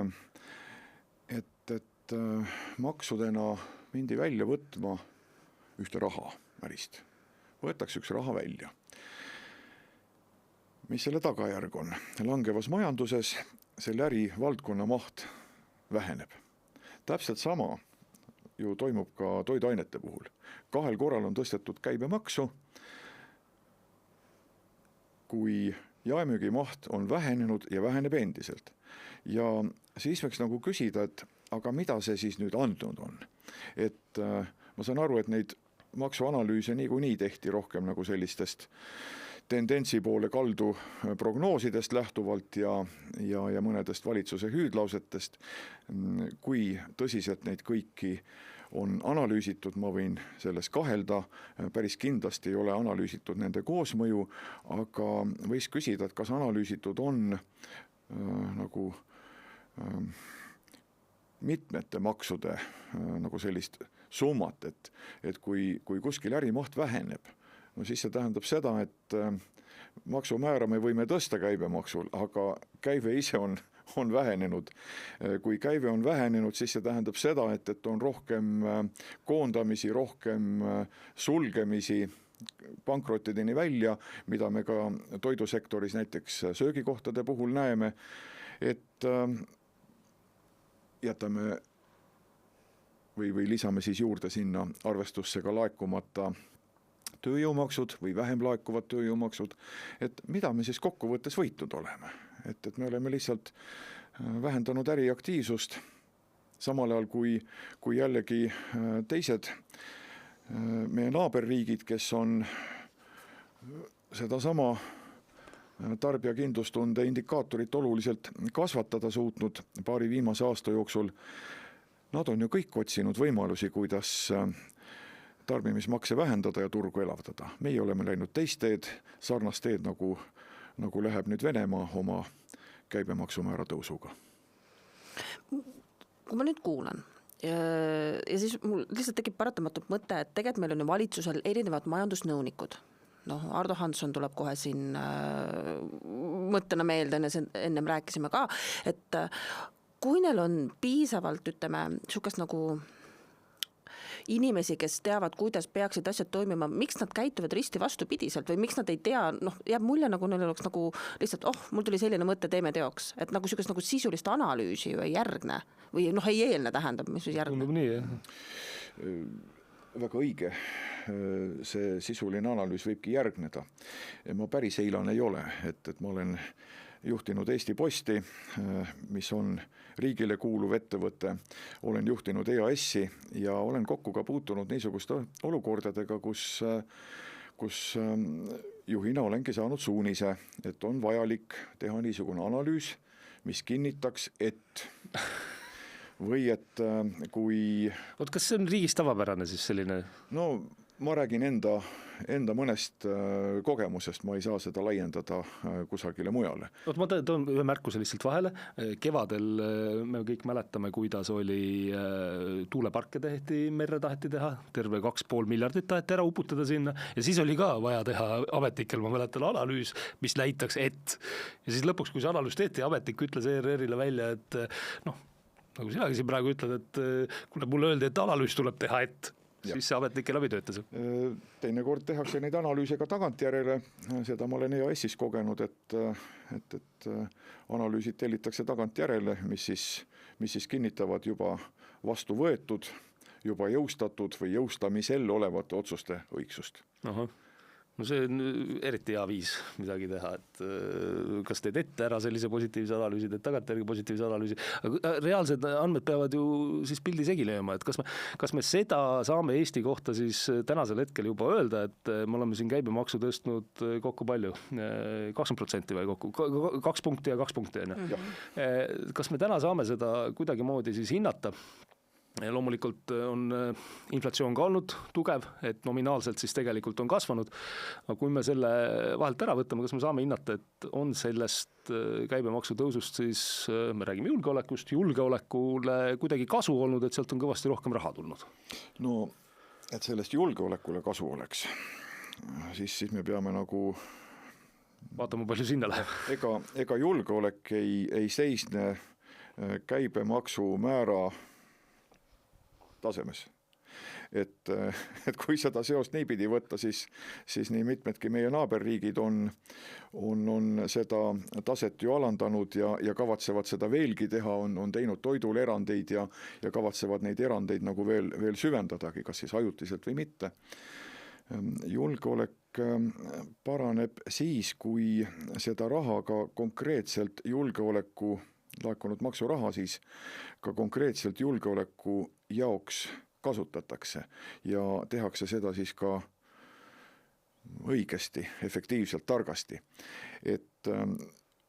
maksudena mindi välja võtma ühte raha märist. Võetakse üks raha välja. Mis selle tagajärg on? Langevas majanduses selle ärivaldkonna maht väheneb. Täpselt sama ju toimub ka toiduainete puhul. 2 korral on tõstetud käibemaksu, kui jaemüügi maht on vähenenud ja väheneb endiselt. Ja siis võiks nagu küsida, et aga mida see siis nüüd andnud on? Et ma saan aru, et neid maksuanalüüse niikuinii tehti rohkem nagu sellistest tendentsi poole kaldu prognoosidest lähtuvalt ja mõnedest valitsuse hüüdlausetest. Kui tõsiselt neid kõiki on analüüsitud, ma võin selles kahelda, päris kindlasti ei ole analüüsitud nende koosmõju, aga võis küsida, et kas analüüsitud on nagu mitmete maksude nagu sellist summat, et kui kuskil ärimaht väheneb, no siis see tähendab seda, et maksumäära me võime tõsta käibemaksul, aga käive ise on vähenenud. Kui käive on vähenenud, siis see tähendab seda, et on rohkem koondamisi, rohkem sulgemisi, pankrottideni välja, mida me ka toidusektoris näiteks söögikohtade puhul näeme, et jätame või lisame siis juurde sinna arvestusse ka laekumata tööjõumaksud või vähem laekuvad tööjõumaksud, et mida me siis kokkuvõttes võitnud oleme. Et me oleme lihtsalt vähendanud äriaktiivsust, samal ajal kui jällegi teised meie naaberriigid, kes on sedasama tarbijakindlustunde indikaatorit oluliselt kasvatada suutnud paari viimase aasta jooksul. Nad on ju kõik otsinud võimalusi, kuidas tarbimismakse vähendada ja turgu elavdada. Meie oleme läinud teist teed, sarnast teed, nagu läheb nüüd Venemaa oma käibemaksumäära tõusuga. Kui ma nüüd kuulan ja siis mul lihtsalt tekib paratamatult mõte, et tegelikult meil on ju valitsusel erinevad majandusnõunikud. Ardo Hansson tuleb kohe siin mõttena meelde, ennem rääkisime ka, et kui neil on piisavalt, ütleme, niisugust nagu inimesi, kes teavad, kuidas peaksid asjad toimima, miks nad käituvad risti vastupidiselt või miks nad ei tea, jääb mulje, nagu neil oleks nagu lihtsalt, mul tuli selline mõte, teeme teoks, et nagu niisugust nagu sisulist analüüsi ju ei järgne või ei eelne tähendab, mis järgne. Tundub nii, jah. Väga õige, see sisuline analüüs võibki järgneda. Ma päris eilane ei ole, et ma olen juhtinud Eesti Posti, mis on riigile kuuluv ettevõte, olen juhtinud EAS-i ja olen kokku ka puutunud niisuguste olukordadega, kus juhina olengi saanud suunise, et on vajalik teha niisugune analüüs, mis kinnitaks, et või et kui... Kas see on riigis tavapärane siis selline? No ma räägin enda mõnest kogemusest, ma ei saa seda laiendada kusagile mujale. Ma toon ühe märkuse lihtsalt vahele. Kevadel me kõik mäletame, kuidas oli tuuleparke tehti, merre taheti teha, terve 2,5 miljardit taheti ära uputada sinna ja siis oli ka vaja teha ametikel, ma mäletan, analüüs, mis näitaks, et ja siis lõpuks, kui see analüüs tehti, ametnik ütles ERR-ile välja, et nagu sinagi siin praegu ütled, et kuule, mulle öeldi, et analüüs tuleb teha, et siis see ametnike läbi töötas. Teinekord tehakse neid analüüse ka tagantjärele, seda ma olen EAS-is kogenud, et analüüsid tellitakse tagantjärele, mis siis kinnitavad juba vastu võetud, juba jõustatud või jõustamisel olevate otsuste õigsust. No see on eriti hea viis midagi teha, et kas teed ette ära sellise positiivse analüüsi, teed tagantjärgi positiivse analüüsi, aga reaalsed andmed peavad ju siis pildi segi lööma, et kas me seda saame Eesti kohta siis tänasel hetkel juba öelda, et me oleme siin käibemaksu tõstnud kokku palju, 20% või kokku, 2 punkti ja 2 punkti. Kas me täna saame seda kuidagimoodi siis hinnata? Loomulikult on inflatsioon ka olnud tugev, et nominaalselt siis tegelikult on kasvanud. Aga kui me selle vahelt ära võtame, kas me saame hinnata, et on sellest käibemaksu tõusust siis, me räägime julgeolekust, julgeolekule kuidagi kasu olnud, et sealt on kõvasti rohkem raha tulnud? No, et sellest julgeolekule kasu oleks, siis me peame nagu... Vaatame, palju sinna läheb. Ega julgeolek ei seisne käibemaksu määra tasemes. Et kui seda seost niipidi võtta, siis nii mitmedki meie naaberriigid on seda taset ju alandanud ja kavatsevad seda veelgi teha, on teinud toidul erandeid ja kavatsevad neid erandeid nagu veel süvendadagi, kas siis ajutiselt või mitte. Julgeolek paraneb siis, kui seda raha ka konkreetselt julgeoleku laekunud maksuraha siis ka konkreetselt julgeoleku jaoks kasutatakse ja tehakse seda siis ka õigesti, efektiivselt, targasti. Et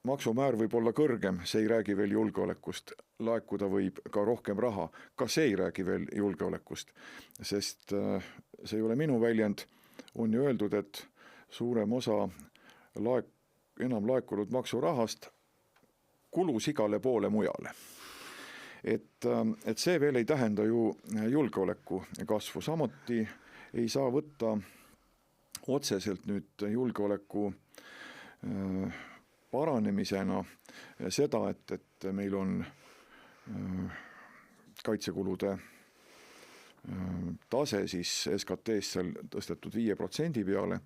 maksumäär võib olla kõrgem, see ei räägi veel julgeolekust, laekuda võib ka rohkem raha, ka see ei räägi veel julgeolekust, sest see ei ole minu väljend, on ju öeldud, et suurem osa enam laekunud maksurahast kulus igale poole mujale. Et see veel ei tähenda ju julgeoleku kasvu. Samuti ei saa võtta otseselt nüüd julgeoleku paranemisena seda, et meil on kaitsekulude tase siis SKT-s seal tõstetud 5% peale,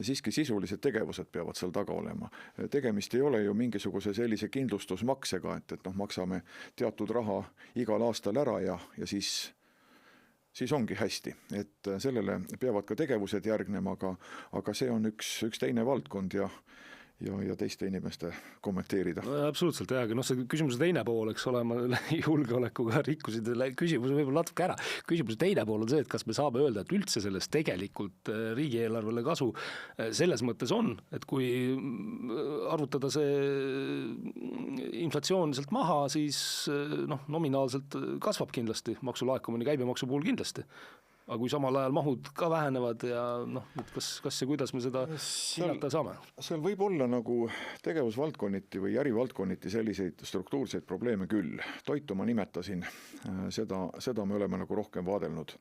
siiski sisulised tegevused peavad seal taga olema. Tegemist ei ole ju mingisuguse sellise kindlustusmaksega, et maksame teatud raha igal aastal ära ja siis ongi hästi. Et sellele peavad ka tegevused järgnema, aga see on üks teine valdkond ja teiste inimeste kommenteerida. No, absoluutselt, jah, aga see küsimuse teine pool, eks ole, ma julgeolekuga rikkusid küsimuse võib-olla natuke ära. Küsimuse teine pool on see, et kas me saame öelda, et üldse sellest tegelikult riigieelarvele kasu selles mõttes on, et kui arvutada see inflatsioon sealt maha, siis nominaalselt kasvab kindlasti maksulaekumine käibemaksu puhul kindlasti. Aga kui samal ajal mahud ka vähenevad ja kas ja kuidas me seda hinnata saame? Seal võib olla nagu tegevusvaldkonniti või ärivaldkonniti selliseid struktuurseid probleeme küll. Toitu ma nimetasin, seda me oleme nagu rohkem vaadelnud.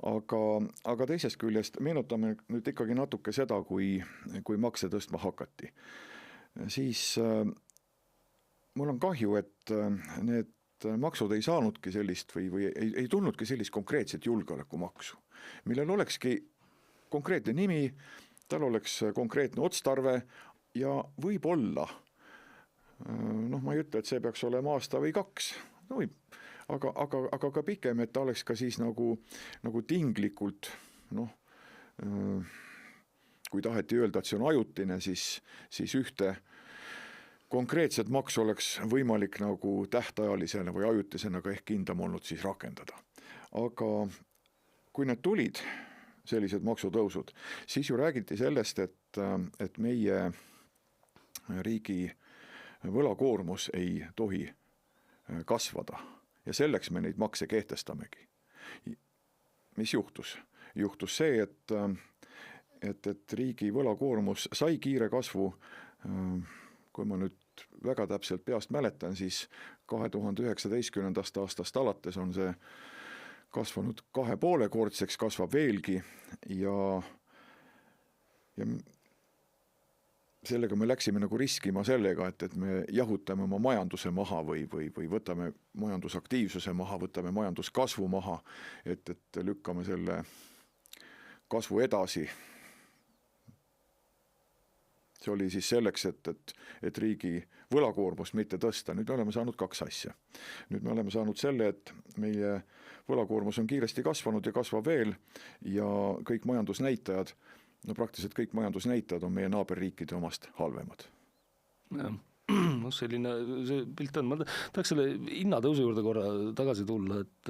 Aga teisest küljest meenutame nüüd ikkagi natuke seda, kui makse tõstma hakati. Siis mul on kahju, et need maksud ei saanudki sellist või ei tulnudki sellist konkreetset julgeolekumaksu, millel olekski konkreetne nimi, tal oleks konkreetne otstarve ja võib-olla, ma ei ütle, et see peaks olema aasta või 2, no võib, aga ka pikem, et ta oleks ka siis nagu tinglikult, kui taheti öelda, et see on ajutine, siis ühte konkreetset maksu oleks võimalik nagu tähtajalisena või ajutisena ka ehk kindlam olnud siis rakendada. Aga kui need tulid, sellised maksutõusud, siis ju räägiti sellest, et meie riigi võlakoormus ei tohi kasvada ja selleks me neid makse kehtestamegi. Mis juhtus? Juhtus see, et riigi võlakoormus sai kiire kasvu, kui ma nüüd väga täpselt peast mäletan, siis 2019. aastast alates on see kasvanud 2,5-kordseks, kasvab veelgi ja sellega me läksime nagu riskima sellega, et me jahutame oma majanduse maha või võtame majandusaktiivsuse maha, võtame majanduskasvu maha, et lükkame selle kasvu edasi. See oli siis selleks, et riigi võlakoormust mitte tõsta. Nüüd me oleme saanud 2 asja. Nüüd me oleme saanud selle, et meie võlakoormus on kiiresti kasvanud ja kasvab veel ja kõik majandusnäitajad, praktiliselt kõik majandusnäitajad on meie naaberriikide omast halvemad. Jah. Selline see pilt on. Ma tahaks selle hinnatõusu juurde korra tagasi tulla, et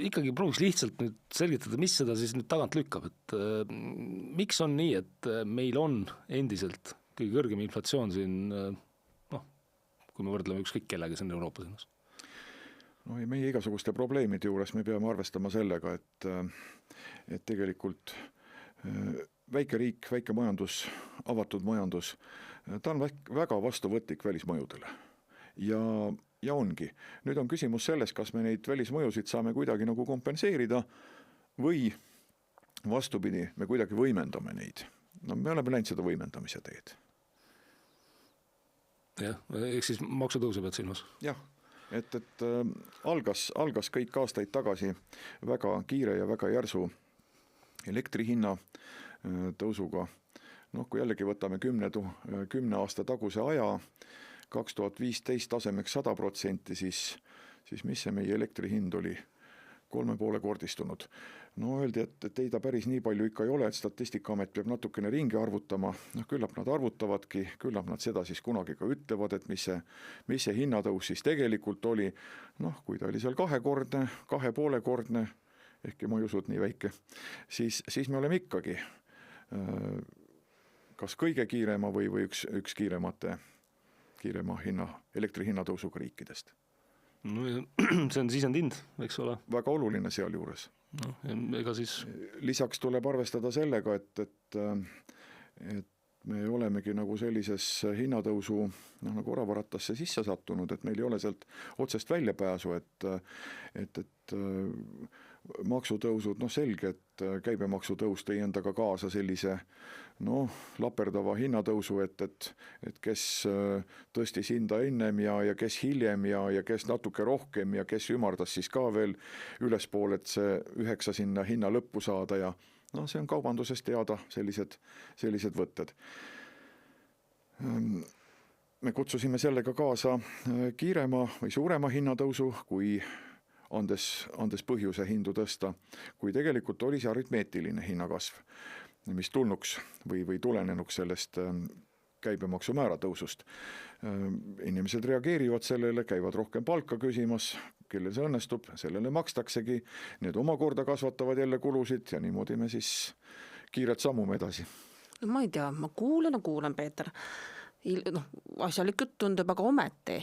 ikkagi prooviks lihtsalt nüüd selgitada, mis seda siis nüüd tagant lükkab, et miks on nii, et meil on endiselt kõige kõrgem inflatsioon siin, kui me võrdleme ükskõik kellega siin Euroopas ennast? No ja meie igasuguste probleemide juures me peame arvestama sellega, et tegelikult väike riik, väike majandus, avatud majandus, ta on väga vastuvõtlik välismõjudele ja ongi. Nüüd on küsimus selles, kas me neid välismõjusid saame kuidagi nagu kompenseerida või vastupidi, me kuidagi võimendame neid. No me oleme näinud seda võimendamise teed. Jah, eks siis maksutõuse pead silmas. Jah, et algas kõik aastaid tagasi väga kiire ja väga järsu elektri hinna tõusuga. Kui jällegi võtame 10 aasta taguse aja, 2015 tasemeks 100%, siis mis see meie elektri hind oli? 3,5 kordistunud. Öeldi, et ei ta päris nii palju ikka ei ole, et Statistikaamet peab natukene ringi arvutama. Küllap nad arvutavadki, küllap nad seda siis kunagi ka ütlevad, et mis see hinnatõus siis tegelikult oli. Kui ta oli seal 2-kordne, 2,5-kordne, ehkki ma ei usu, et nii väike, siis me oleme ikkagi kas kõige kiirema või üks kiirema elektri hinnatõusuga riikidest. See on sisendhind, eks ole. Väga oluline seal juures. Ega siis... Lisaks tuleb arvestada sellega, et me olemegi nagu sellises hinnatõusu nagu oravarattasse sisse sattunud, et meil ei ole sealt otsest väljapääsu, et maksutõusud, selge, et käibemaksutõus tõi endaga kaasa sellise laperdava hinnatõusu, et kes tõstis hinda ennem ja kes hiljem ja kes natuke rohkem ja kes ümardas siis ka veel ülespool, et see 9 sinna hinna lõppu saada ja see on kaubandusest teada sellised võtted. Me kutsusime sellega kaasa kiirema või suurema hinnatõusu, kui andes põhjuse hindu tõsta, kui tegelikult oli see aritmeetiline hinnakasv, mis tulnuks või tulenenuks sellest käibemaksumäära tõusust. Inimesed reageerivad sellele, käivad rohkem palka küsimas, kellel see õnnestub, sellele makstaksegi, need omakorda kasvatavad jälle kulusid ja niimoodi me siis kiiret sammume edasi. Ma ei tea, ma kuulen, Peeter, asjalik jutt tundub, aga ometi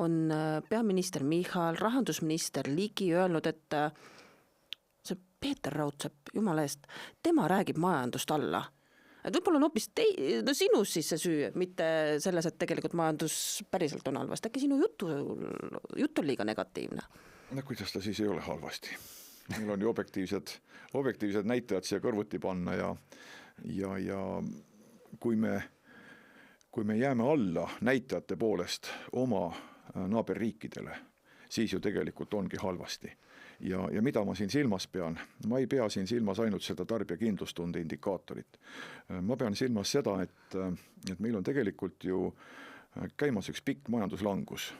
on peaminister Michal, rahandusminister Ligi öelnud, et see Peeter Raudsepp, jumala eest, tema räägib majandust alla. Et võib-olla on hoopis sinus siis see süü, mitte selles, et tegelikult majandus päriselt on halvasti. Äkki sinu jutt on liiga negatiivne? Kuidas ta siis ei ole halvasti? Meil on ju objektiivsed näitajad siia kõrvuti panna ja kui kui me jääme alla näitajate poolest oma naaberriikidele, siis ju tegelikult ongi halvasti. Ja mida ma siin silmas pean? Ma ei pea siin silmas ainult seda tarbija kindlustunde indikaatorit. Ma pean silmas seda, et meil on tegelikult ju käimas üks pikk majanduslangus,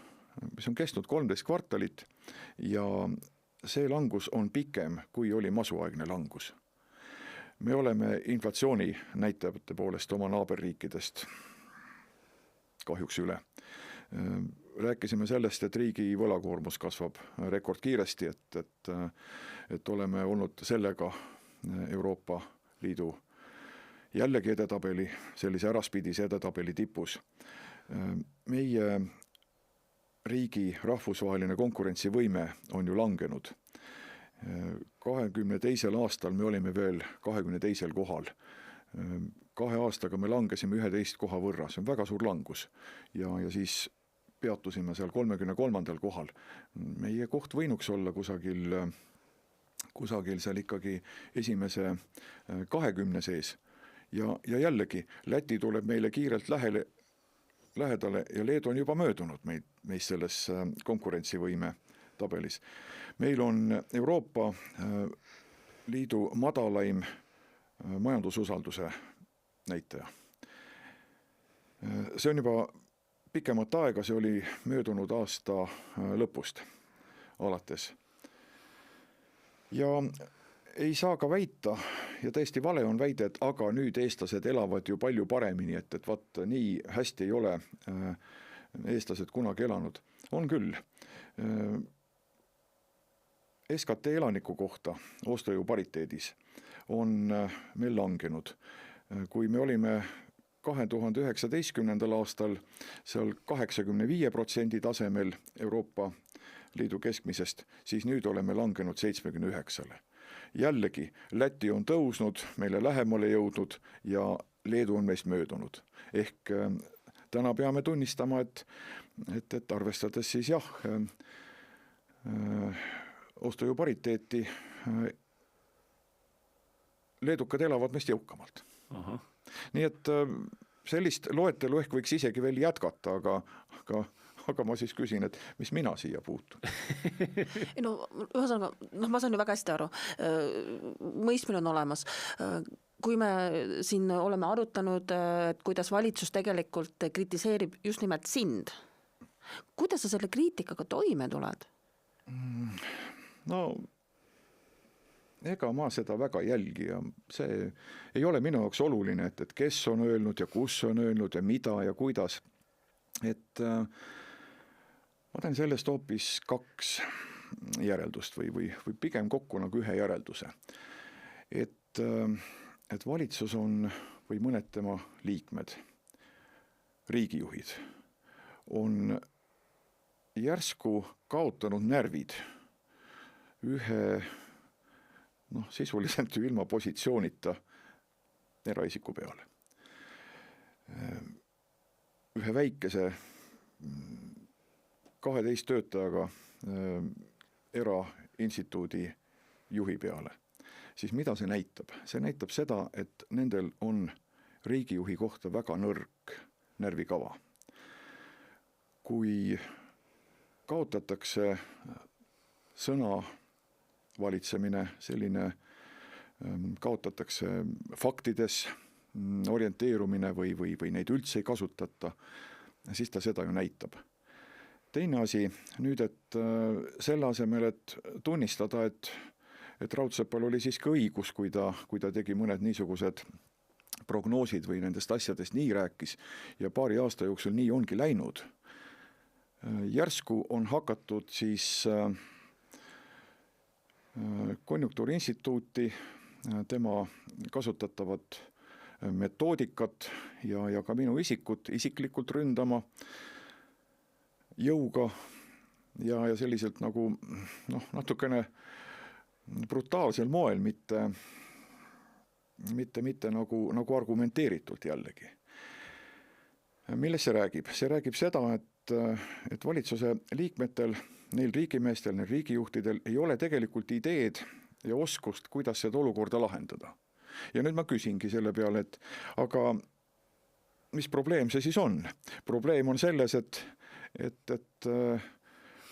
mis on kestnud 13 kvartalit ja see langus on pikem, kui oli masuaegne langus. Me oleme inflatsiooni näitajate poolest oma naaberriikidest kahjuks üle. Rääkisime sellest, et riigi võlakoormus kasvab rekordkiiresti, et oleme olnud sellega Euroopa Liidu jällegi edetabeli, sellise äraspidise edetabeli tipus. Meie riigi rahvusvaheline konkurentsivõime on ju langenud. 22. aastal me olime veel 22. kohal. 2 aastaga me langesime 11 koha võrra, see on väga suur langus. Ja siis peatusime seal 33. kohal. Meie koht võinuks olla kusagil seal ikkagi esimese 20 sees. Ja jällegi, Läti tuleb meile kiirelt lähedale ja Leedu on juba möödunud meist selles konkurentsivõime tabelis. Meil on Euroopa Liidu madalaim majandususalduse näitaja. See on juba pikemat aega, see oli möödunud aasta lõpust alates. Ja ei saa ka väita, ja täiesti vale on väide, et aga nüüd eestlased elavad ju palju paremini, et vaat nii hästi ei ole eestlased kunagi elanud. On küll. SKT elaniku kohta ostujõu pariteedis on meil langenud. Kui me olime 2019. aastal seal 85% tasemel Euroopa Liidu keskmisest, siis nüüd oleme langenud 79%. Jällegi, Läti on tõusnud, meile lähemale jõudnud ja Leedu on meist möödunud. Ehk täna peame tunnistama, et arvestades siis jah, ostujõu pariteeti, leedukad elavad meist jõukamalt. Aha. Nii et sellist loetelu ehk võiks isegi veel jätkata, aga ma siis küsin, et mis mina siia puutun? No, ühesõnaga, ma saan ju väga hästi aru. Mõistmine on olemas. Kui me siin oleme arutanud, et kuidas valitsus tegelikult kritiseerib just nimelt sind, kuidas sa selle kriitikaga toime tuled? No, ega ma seda väga jälgi ja see ei ole minu jaoks oluline, et kes on öelnud ja kus on öelnud ja mida ja kuidas. Ma teen sellest hoopis 2 järeldust või pigem kokku nagu 1 järelduse. Et valitsus on või mõned tema liikmed, riigijuhid, on järsku kaotanud närvid ühe sisuliselt ju ilma positsioonita eraisiku peale. Ühe väikese 12 töötajaga erainstituudi juhi peale. Siis mida see näitab? See näitab seda, et nendel on riigijuhi kohta väga nõrk närvikava. Kui kaotatakse sõna valitsemine, selline kaotatakse faktides orienteerumine või neid üldse ei kasutata, siis ta seda ju näitab. Teine asi nüüd, et selle asemel, et tunnistada, et Raudsepal oli siiski õigus, kui ta tegi mõned niisugused prognoosid või nendest asjadest nii rääkis ja paari aasta jooksul nii ongi läinud. Järsku on hakatud siis Konjunktuuriinstituuti, tema kasutatavat metoodikat ja ka minu isiklikult ründama jõuga ja selliselt nagu natukene brutaalsel moel, mitte nagu argumenteeritult jällegi. Millest see räägib? See räägib seda, et valitsuse liikmetel, neil riigimeestel, neil riigijuhtidel ei ole tegelikult ideed ja oskust, kuidas seda olukorda lahendada. Ja nüüd ma küsingi selle peale, et aga mis probleem see siis on? Probleem on selles, et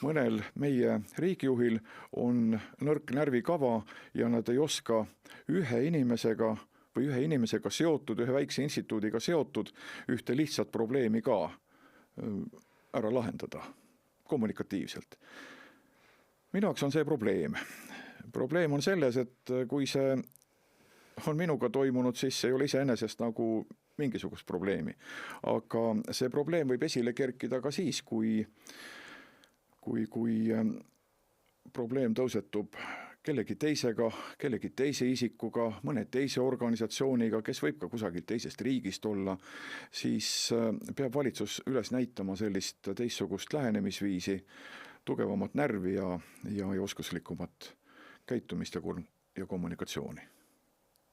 mõnel meie riigijuhil on nõrk närvikava ja nad ei oska ühe inimesega seotud, ühe väikse instituudiga seotud ühte lihtsat probleemi ka ära lahendada kommunikatiivselt. Minu jaoks on see probleem. Probleem on selles, et kui see on minuga toimunud, siis ei ole iseenesest nagu mingisugust probleemi. Aga see probleem võib esile kerkida ka siis, kui probleem tõusetub kellegi teisega, kellegi teise isikuga, mõne teise organisatsiooniga, kes võib ka kusagilt teisest riigist olla, siis peab valitsus üles näitama sellist teistsugust lähenemisviisi, tugevamat närvi ja oskuslikumat käitumist ja kommunikatsiooni.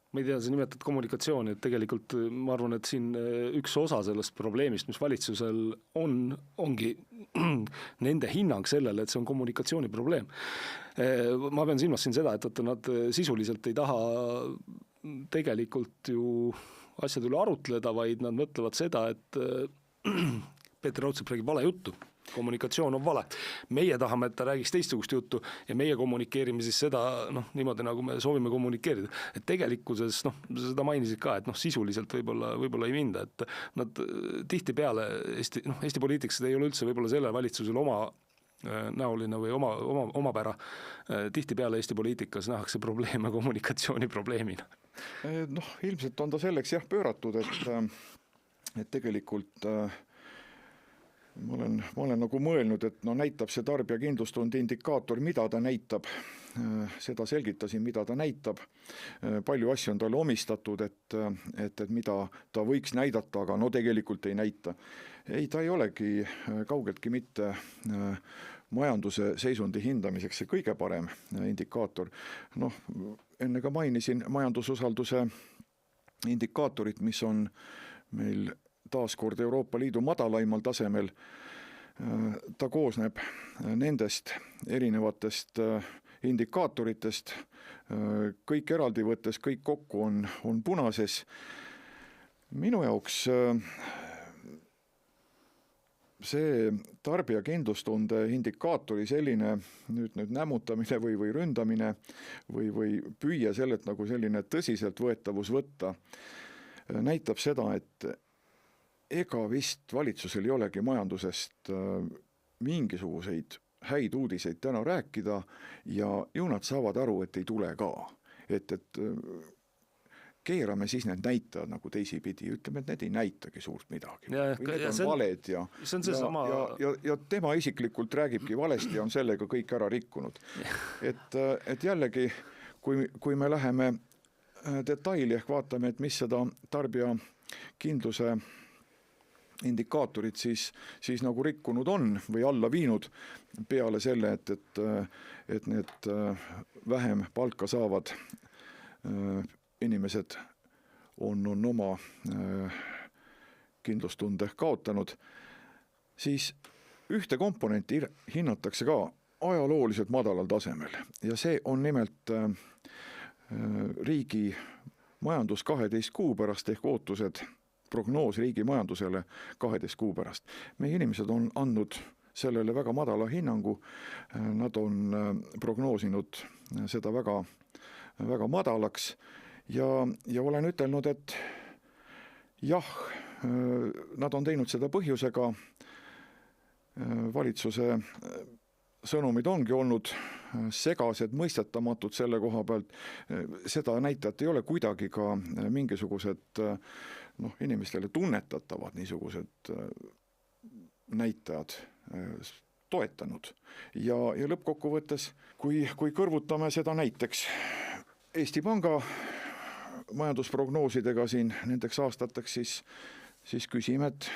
Ma ei tea, sa nimetad kommunikatsiooni, et tegelikult ma arvan, et siin üks osa sellest probleemist, mis valitsusel ongi nende hinnang sellele, et see on kommunikatsiooni probleem. Ma pean silmas siin seda, et nad sisuliselt ei taha tegelikult ju asjade üle arutleda, vaid nad mõtlevad seda, et Peeter Raudsepp räägib vale juttu. Kommunikatsioon on vale. Meie tahame, et ta räägiks teistsugust juttu ja meie kommunikeerime siis seda niimoodi, nagu me soovime kommunikeerida. Et tegelikkuses, seda mainisid ka, et sisuliselt võib-olla ei minda, et nad tihtipeale Eesti poliitikas ei ole üldse võib-olla selle valitsusel oma näoline või omapära. Tihtipeale Eesti poliitikas nähakse probleeme kommunikatsiooni probleemina. Ilmselt on ta selleks pööratud, et tegelikult ma olen nagu mõelnud, et näitab see tarbijakindlustunde indikaator, mida ta näitab. Seda selgitasin, mida ta näitab. Palju asju on talle omistatud, et mida ta võiks näidata, aga tegelikult ei näita. Ei, ta ei olegi kaugeltki mitte majanduse seisundi hindamiseks see kõige parem indikaator. Enne ka mainisin majandususalduse indikaatorit, mis on meil taaskord Euroopa Liidu madalaimal tasemel. Ta koosneb nendest erinevatest indikaatoritest. Kõik eraldi võttes, kõik kokku on punases. Minu jaoks see tarbijakindlustunde indikaatori selline nüüd nämutamine või ründamine või püüa sellelt nagu selline tõsiseltvõetavus võtta näitab seda, et ega vist valitsusel ei olegi majandusest mingisuguseid häid uudiseid täna rääkida ja ju nad saavad aru, et ei tule ka. Et keerame siis need näitajad nagu teisipidi, ütleme, et need ei näitagi suurt midagi. Need on valed ja tema isiklikult räägibki valesti ja on sellega kõik ära rikkunud. Et jällegi, kui me läheme detaili ehk vaatame, et mis seda tarbijakindluse indikaatorid siis nagu rikkunud on või alla viinud peale selle, et need vähem palka saavad inimesed on oma kindlustunde kaotanud, siis ühte komponenti hinnatakse ka ajalooliselt madalal tasemel ja see on nimelt riigi majandus 12 kuu pärast ehk ootused prognoos riigi majandusele 12 kuu pärast. Meie inimesed on andnud sellele väga madala hinnangu, nad on prognoosinud seda väga, väga madalaks ja olen ütelnud, et jah, nad on teinud seda põhjusega, valitsuse sõnumid ongi olnud segased, mõistetamatud selle koha pealt, seda näitajat ei ole kuidagi ka mingisugused inimestele tunnetatavad niisugused näitajad toetanud. Ja lõppkokkuvõttes, kui kõrvutame seda näiteks Eesti Panga majandusprognoosidega siin nendeks aastateks, siis küsime, et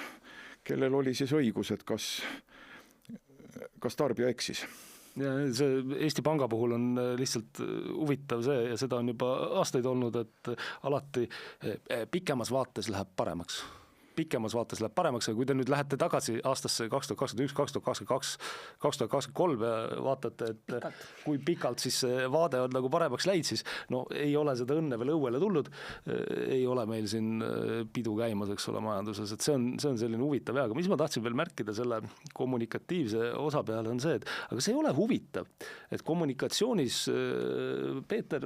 kellel oli siis õigus, et kas tarbija eksis. Ja see Eesti Panga puhul on lihtsalt huvitav see ja seda on juba aastaid olnud, et alati pikemas vaates läheb paremaks. pikemas vaates läheb paremaks, aga kui te nüüd lähete tagasi aastasse 2021, 2022, 2023 ja vaatate, et kui pikalt siis see vaade on nagu paremaks läinud, siis no ei ole seda õnne veel õuele tulnud, ei ole meil siin pidu käimas, eks ole, majanduses, et see on selline huvitav ja, aga mis ma tahtsin veel märkida selle kommunikatiivse osa peale on see, et aga see ei ole huvitav, et kommunikatsioonis Peeter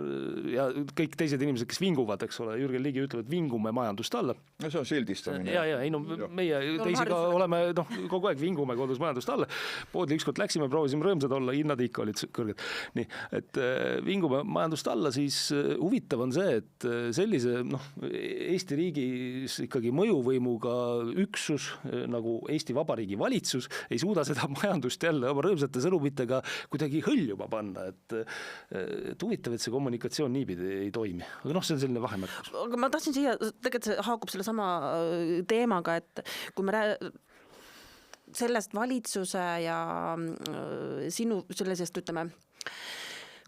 ja kõik teised inimesed, kes vinguvad, eks ole, Jürgen Ligi ütleb, et vingume majandust alla. No see on sildistamine. Ei no meie teisiga oleme kogu aeg vingume kodus majandust alla. Poodli ükskord läksime, proovisime rõõmsad olla, hinnad ikka olid kõrged. Nii, et vingume majandust alla, siis huvitav on see, et sellise Eesti riigis ikkagi mõjuvõimuga üksus nagu Eesti Vabariigi valitsus ei suuda seda majandust jälle oma rõõmsate sõnumitega kuidagi hõljuma panna, et huvitav, et see kommunikatsioon niipidi ei toimi. Aga see on selline vahemärkus. Aga ma tahtsin siia, tegelikult see haakub selle sama teemaga, et kui me sellest valitsuse ja sinu sellisest, ütleme,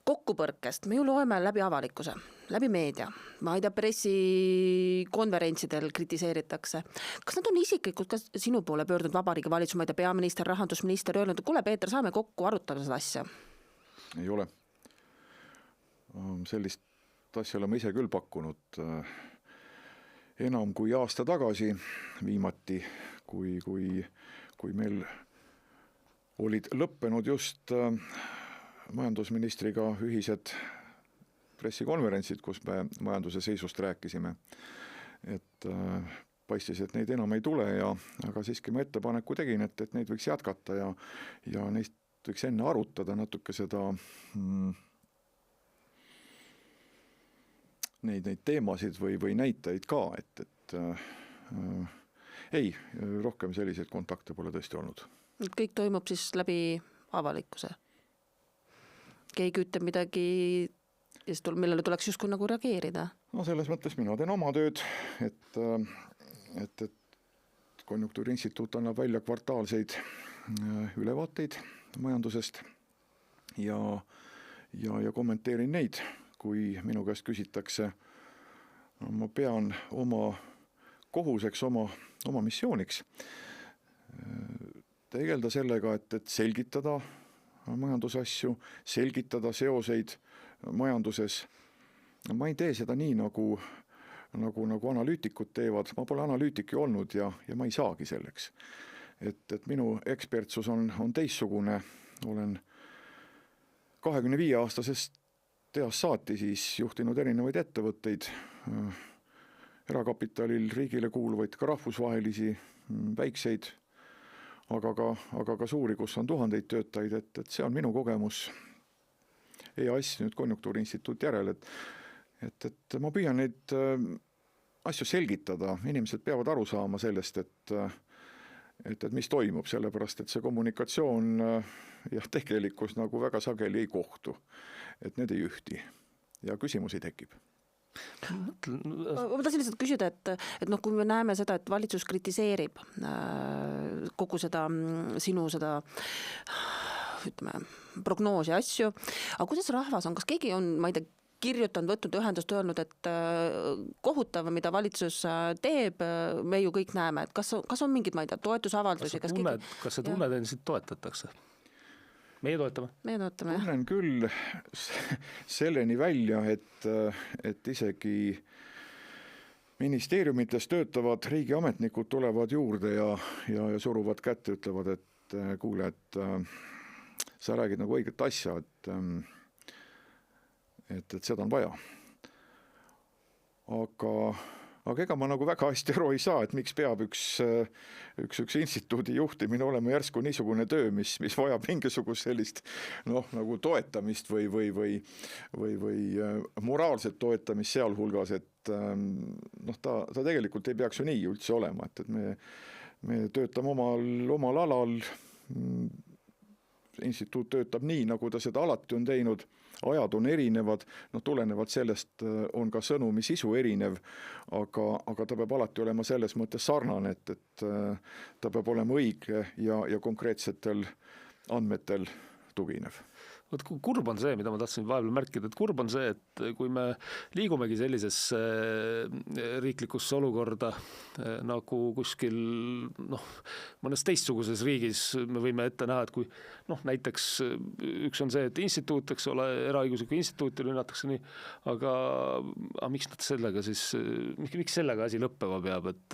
kokkupõrkest, me ju loeme läbi avalikkuse, läbi meedia, ma ei tea, pressikonverentsidel kritiseeritakse. Kas nad on isiklikult ka sinu poole pöördunud Vabariigi valitsus, ma ei tea, peaminister, rahandusminister öelnud, kuule Peeter, saame kokku arutada seda asja? Ei ole. Sellist asja oleme ise küll pakkunud enam kui aasta tagasi viimati, kui meil olid lõppenud just majandusministriga ühised pressikonverentsid, kus me majanduse seisust rääkisime. Et paistis, et neid enam ei tule, aga siiski ma ettepaneku tegin, et neid võiks jätkata ja neist võiks enne arutada natuke seda neid teemasid või näitajaid ka, et ei, rohkem selliseid kontakte pole tõesti olnud. Kõik toimub siis läbi avalikkuse. Keegi ütleb midagi, millele tuleks justkui nagu reageerida? No selles mõttes mina teen oma tööd, et Konjunktuuriinstituut annab välja kvartaalseid ülevaateid majandusest ja kommenteerin neid. Kui minu käest küsitakse, ma pean oma kohuseks, oma missiooniks tegeleda sellega, et selgitada majandusasju, selgitada seoseid majanduses. Ma ei tee seda nii, nagu analüütikud teevad. Ma pole analüütik ju olnud ja ma ei saagi selleks. Et minu ekspertsus on teissugune. Olen 25-aastasest teas saati siis juhtinud erinevaid ettevõtteid, erakapitalil riigile kuuluvaid ka rahvusvahelisi, väikseid, aga ka suuri, kus on tuhandeid töötajaid, et see on minu kogemus. EAS nüüd Konjunktuuriinstituut järel, et ma püüan neid asju selgitada, inimesed peavad aru saama sellest, et mis toimub, sellepärast, et see kommunikatsioon ja tegelikkus nagu väga sageli ei kohtu. Et need ei ühti ja küsimusi tekib. Ma tahtsin lihtsalt küsida, et kui me näeme seda, et valitsus kritiseerib kogu seda sinu seda ütleme, prognoosi asju, aga kuidas rahvas on, kas keegi on, ma ei tea, kirjutanud, võtnud ühendust, öelnud, et kohutav, mida valitsus teeb, me ju kõik näeme, et kas on mingid, ma ei tea, toetusavaldusi? Kas sa tunned endiselt toetatakse? Meie toetame. Tunnen küll selleni välja, et isegi ministeeriumites töötavad riigiametnikud tulevad juurde ja suruvad kätte, ütlevad, et kuule, et sa räägid nagu õiget asja, et seda on vaja. Aga ega ma nagu väga hästi aru ei saa, et miks peab üks instituudi juhtimine olema järsku niisugune töö, mis vajab mingisugust sellist nagu toetamist või moraalset toetamist sealhulgas, et ta tegelikult ei peaks ju nii üldse olema, et me töötame omal alal, instituut töötab nii, nagu ta seda alati on teinud, ajad on erinevad, tulenevalt sellest on ka sõnumi sisu erinev, aga ta peab alati olema selles mõttes sarnane, et ta peab olema õige ja konkreetsetel andmetel tuginev. vot kurb on see, mida ma tahtsin vahepeal märkida, et kurb on see, et kui me liigumegi sellisesse riiklikusse olukorda nagu kuskil mõnes teistsuguses riigis me võime ette näha, et kui näiteks üks on see, et instituut, eks ole, eraõiguslikku instituuti rünnatakse nii, aga miks nad sellega siis, miks sellega asi lõppema peab, et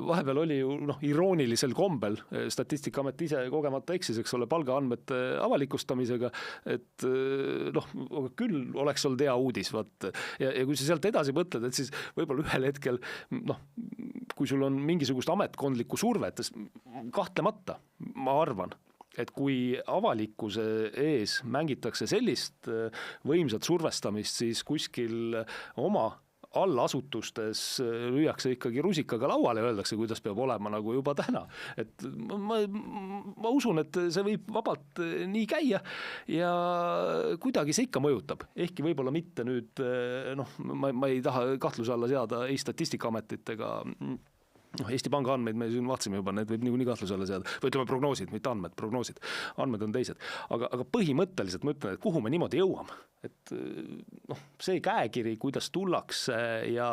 vahepeal oli ju iroonilisel kombel, Statistikaamet ise kogemata eksis, eks ole, palgaandmete avalikustamisega, et küll oleks olnud hea uudis, vaat. Ja kui sa sealt edasi mõtled, et siis võib-olla ühel hetkel, kui sul on mingisugust ametkondlikku survet, kahtlemata, ma arvan, et kui avalikkuse ees mängitakse sellist võimsat survestamist, siis kuskil oma allasutustes lüüakse ikkagi rusikaga lauale ja öeldakse, kuidas peab olema nagu juba täna. Et ma usun, et see võib vabalt nii käia ja kuidagi see ikka mõjutab. Ehkki võib-olla mitte nüüd, ma ei taha kahtluse alla seada ei Statistikaametit ega Eesti Panga andmeid me siin vaatasime juba, need võib niikuinii kahtluse alla seada. Või ütleme prognoosid, mitte andmed, prognoosid. Andmed on teised. Aga põhimõtteliselt ma ütlen, et kuhu me niimoodi jõuame. Et see käekiri, kuidas tullakse ja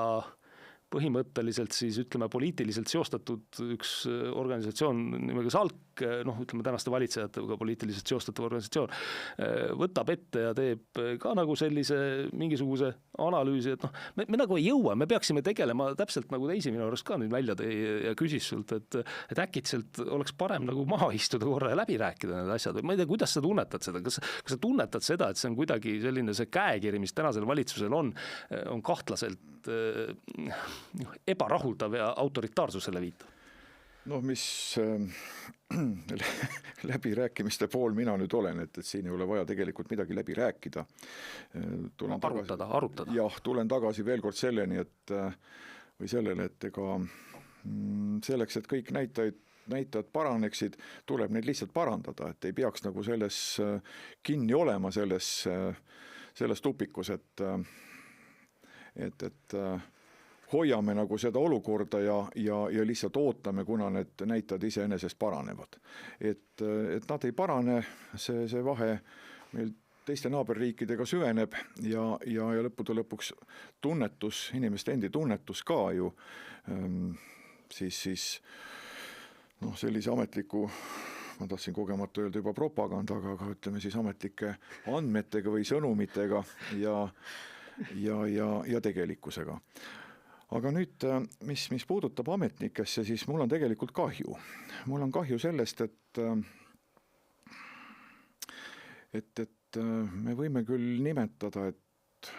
põhimõtteliselt siis ütleme poliitiliselt seostatud üks organisatsioon nimega SALK, ütleme tänaste valitsejatega poliitiliselt seostatav organisatsioon, võtab ette ja teeb ka nagu sellise mingisuguse analüüsi, et me nagu ei jõua, me peaksime tegelema täpselt nagu teisi minu arust ka nüüd välja tõi ja küsis sult, et äkitselt oleks parem nagu maha istuda korra ja läbi rääkida need asjad. Ma ei tea, kuidas sa tunnetad seda, kas sa tunnetad seda, et see on kuidagi selline see käekiri, mis tänasel valitsusel on kahtlaselt ebarahuldav ja autoritaarsusele viitav? Mis läbirääkimiste pool mina nüüd olen, et siin ei ole vaja tegelikult midagi läbi rääkida. Arutada. Jah, tulen tagasi veel kord selleni, või sellele, et ega selleks, et kõik näitajad paraneksid, tuleb neid lihtsalt parandada, et ei peaks nagu selles kinni olema selles tupikus, et hoiame nagu seda olukorda ja lihtsalt ootame, kuna need näitajad iseenesest paranevad. Et nad ei parane, see vahe meil teiste naaberriikidega süveneb ja lõppude lõpuks tunnetus, inimeste endi tunnetus ka ju siis sellise ametliku, ma tahtsin kogemata öelda juba propagandaga, aga ütleme siis ametlike andmetega või sõnumitega ja tegelikkusega. Aga nüüd, mis puudutab ametnikesse, siis mul on tegelikult kahju. Mul on kahju sellest, et me võime küll nimetada, et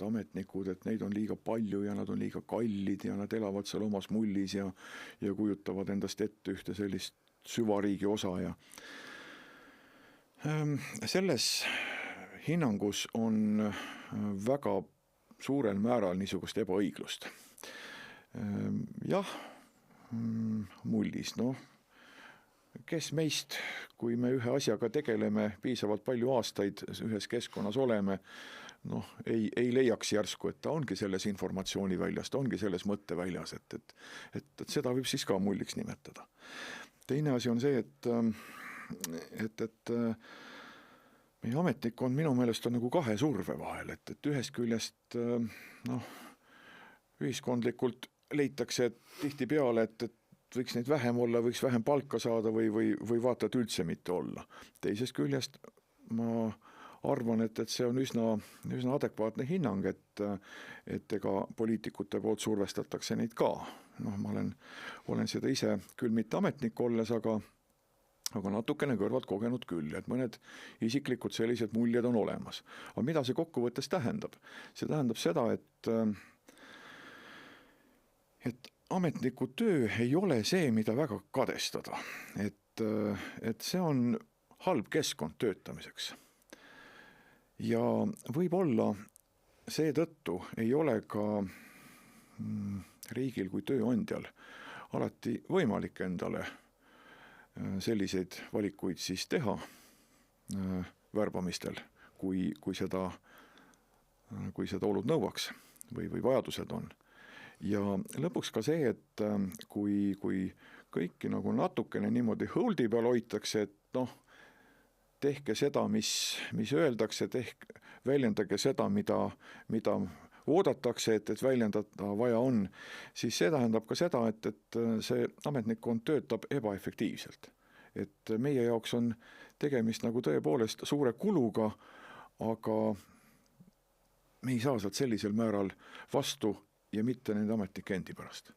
ametnikud, et neid on liiga palju ja nad on liiga kallid ja nad elavad seal omas mullis ja kujutavad endast ette ühte sellist süvariigi osa. Ja selles hinnangus on väga suurel määral niisugust ebaõiglust. Jah, mullis, kes meist, kui me ühe asjaga tegeleme, piisavalt palju aastaid ühes keskkonnas oleme, ei leiaks järsku, et ta ongi selles informatsiooni väljas, ta ongi selles mõtteväljas, et seda võib siis ka mulliks nimetada. Teine asi on see, et meie ametnik on minu meelest on nagu kahe surve vahel, et ühest küljest ühiskondlikult leitakse, et tihtipeale, et võiks neid vähem olla, võiks vähem palka saada või vaata, et üldse mitte olla. Teisest küljest ma arvan, et see on üsna adekvaatne hinnang, et ega poliitikute poolt survestatakse neid ka. Ma olen seda ise küll mitte ametnik olles, aga natukene kõrvalt kogenud küll, et mõned isiklikud sellised muljed on olemas. Aga mida see kokkuvõttes tähendab? See tähendab seda, et ametniku töö ei ole see, mida väga kadestada. Et see on halb keskkond töötamiseks. Ja võib-olla seetõttu ei ole ka riigil kui tööandjal alati võimalik endale selliseid valikuid siis teha värbamistel, kui seda olud nõuaks või vajadused on. Ja lõpuks ka see, et kui kõiki nagu natukene niimoodi hõldi peal hoitakse, et tehke seda, mis öeldakse, väljendage seda, mida oodatakse, et väljendada vaja on, siis see tähendab ka seda, et see ametnikkond töötab ebaefektiivselt. Et meie jaoks on tegemist nagu tõepoolest suure kuluga, aga me ei saa sealt sellisel määral vastu ja mitte nende ametnike endi pärast.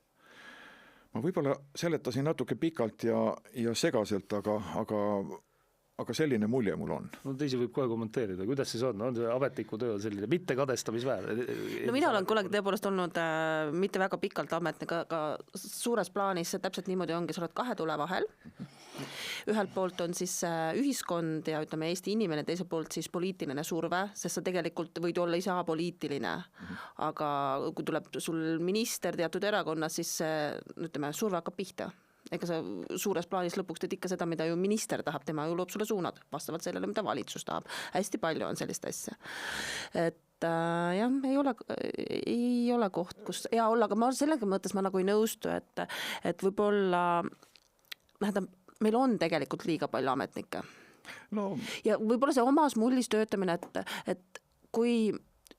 Ma võib-olla seletasin natuke pikalt ja segaselt, aga selline mulje mul on. No teisi võib kohe kommenteerida, kuidas siis on see ametniku töö selline mitte kadestamisväär? No mina olen kunagi tõepoolest olnud mitte väga pikalt ametnik, aga suures plaanis see täpselt niimoodi ongi, sa oled kahe tule vahel. Ühelt poolt on siis ühiskond ja ütleme Eesti inimene, teiselt poolt siis poliitiline surve, sest sa tegelikult võid olla ise apoliitiline, aga kui tuleb sul minister teatud erakonnas, siis ütleme, surve hakkab pihta. Ega sa suures plaanis lõpuks teed ikka seda, mida ju minister tahab, tema ju loob sulle suunad vastavalt sellele, mida valitsus tahab. Hästi palju on sellist asja. Et jah, ei ole koht, kus hea olla, aga ma sellega mõttes ma nagu ei nõustu, et võib-olla meil on tegelikult liiga palju ametnikke. No. Ja võib-olla see omas mullis töötamine, et kui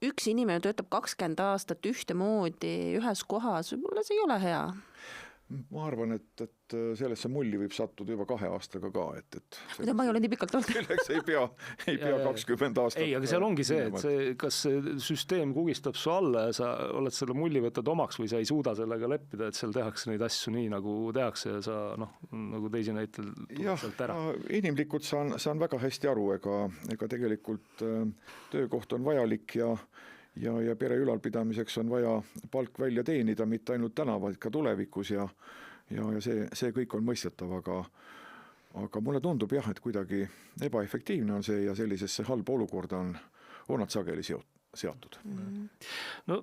üks inimene töötab 20 aastat ühtemoodi ühes kohas, võib-olla see ei ole hea. Ma arvan, et sellesse mulli võib sattuda juba 2 aastaga ka, mida ma ei ole nii pikalt olnud. Selleks ei pea 20 aastat. Ei, aga seal ongi see, et kas see süsteem kugistab su alla ja sa oled selle mulli võtad omaks või sa ei suuda sellega leppida, et seal tehakse neid asju nii, nagu tehakse ja sa nagu teisi näitel sealt ära. Inimlikult saan väga hästi aru, ega tegelikult töökoht on vajalik ja pere ülalpidamiseks on vaja palk välja teenida, mitte ainult täna, vaid ka tulevikus ja see kõik on mõistetav, aga mulle tundub jah, et kuidagi ebaefektiivne on see ja sellisesse halba olukorda on nad sageli seatud. No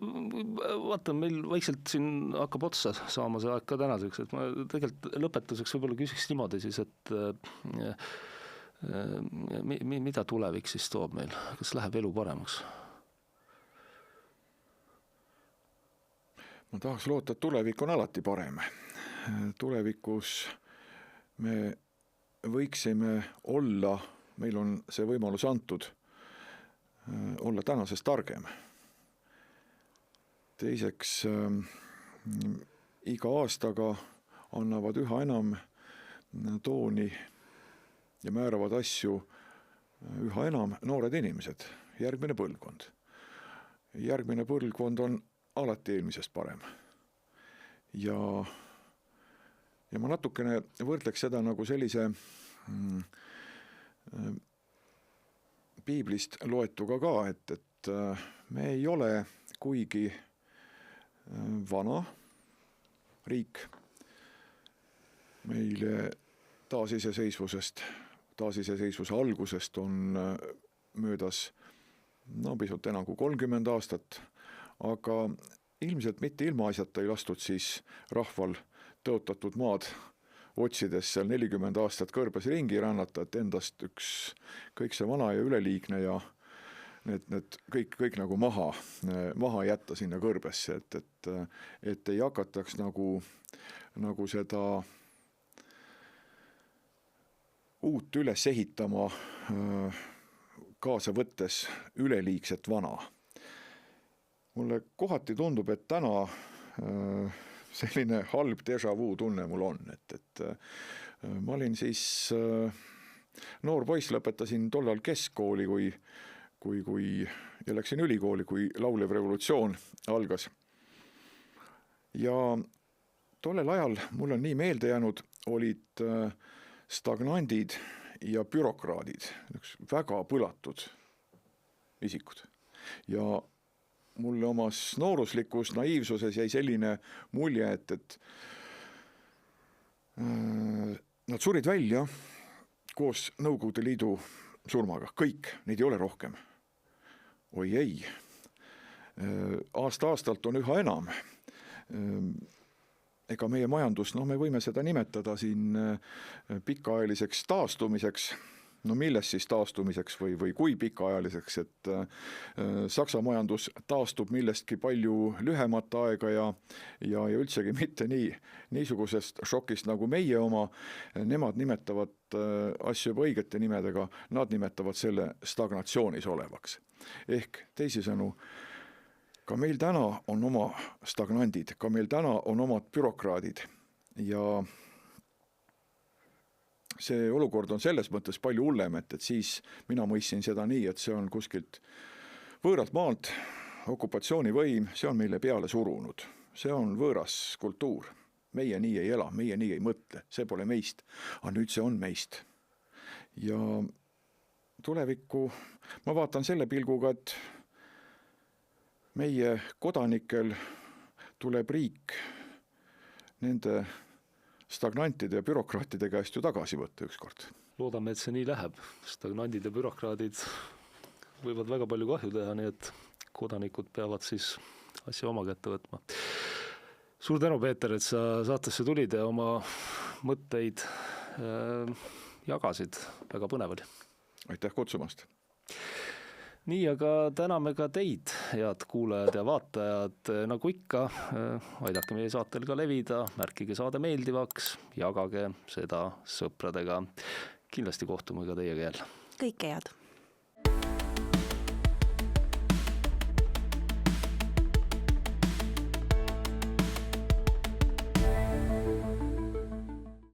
vaata, meil vaikselt siin hakkab otsa saama see aeg ka tänaseks, et ma tegelikult lõpetuseks võib-olla küsiks niimoodi siis, et mida tulevik siis toob meil, kas läheb elu paremaks? Ma tahaks loota, et tulevik on alati parem. Tulevikus me võiksime olla, meil on see võimalus antud, olla tänasest targem. Teiseks, iga aastaga annavad üha enam tooni ja määravad asju üha enam noored inimesed, järgmine põlvkond. Järgmine põlvkond on alati eelmisest parem. Ja ma natukene võrdleks seda nagu sellise piiblist loetuga ka, et me ei ole kuigi vana riik. Meile taasiseseisvuse algusest on möödas pisut enam kui 30 aastat, aga ilmselt mitte ilmaasjata ei lastud siis rahval tõotatud maad otsides seal 40 aastat kõrbes ringi rännata, et endast kõik see vana ja üleliigne ja need kõik nagu maha jätta sinna kõrbesse, et ei hakataks nagu seda uut üles ehitama kaasa võttes üleliigset vana. Mulle kohati tundub, et täna selline halb déjà vu tunne mul on, et ma olin siis noor poiss, lõpetasin tollal keskkooli, ja läksin ülikooli, kui laulev revolutsioon algas. Ja tollel ajal mul on nii meelde jäänud, olid stagnandid ja bürokraadid, väga põlatud isikud. Ja mulle omas nooruslikus naiivsuses jäi selline mulje, et nad surid välja koos Nõukogude Liidu surmaga. Kõik, neid ei ole rohkem. Oi ei. Aasta-aastalt on üha enam. Ega meie majandus, me võime seda nimetada siin pikaajaliseks taastumiseks, no millest siis taastumiseks või kui pikaajaliseks, et Saksa majandus taastub millestki palju lühemat aega ja üldsegi mitte niisugusest šokist nagu meie oma. Nemad nimetavad asju juba õigete nimedega, nad nimetavad selle stagnatsioonis olevaks. Ehk teisisõnu, ka meil täna on oma stagnandid, ka meil täna on omad bürokraadid ja see olukord on selles mõttes palju hullem, et siis mina mõistsin seda nii, et see on kuskilt võõralt maalt, okupatsioonivõim, see on meile peale surunud. See on võõras kultuur. Meie nii ei ela, meie nii ei mõtle, see pole meist, aga nüüd see on meist. Ja tulevikku ma vaatan selle pilguga, et meie kodanikel tuleb riik nende stagnantide ja bürokraatide käest ju tagasi võtta ükskord. Loodame, et see nii läheb. Stagnandid ja bürokraadid võivad väga palju kahju teha, nii et kodanikud peavad siis asja oma kätte võtma. Suur tänu, Peeter, et sa saatesse tulid ja oma mõtteid jagasid. Väga põnev oli. Aitäh kutsumast. Nii, aga täname ka teid, head kuulajad ja vaatajad. Nagu ikka, aidake meie saatel ka levida, märkige saade meeldivaks, jagage seda sõpradega. Kindlasti kohtume ka teiega jälle. Kõike head!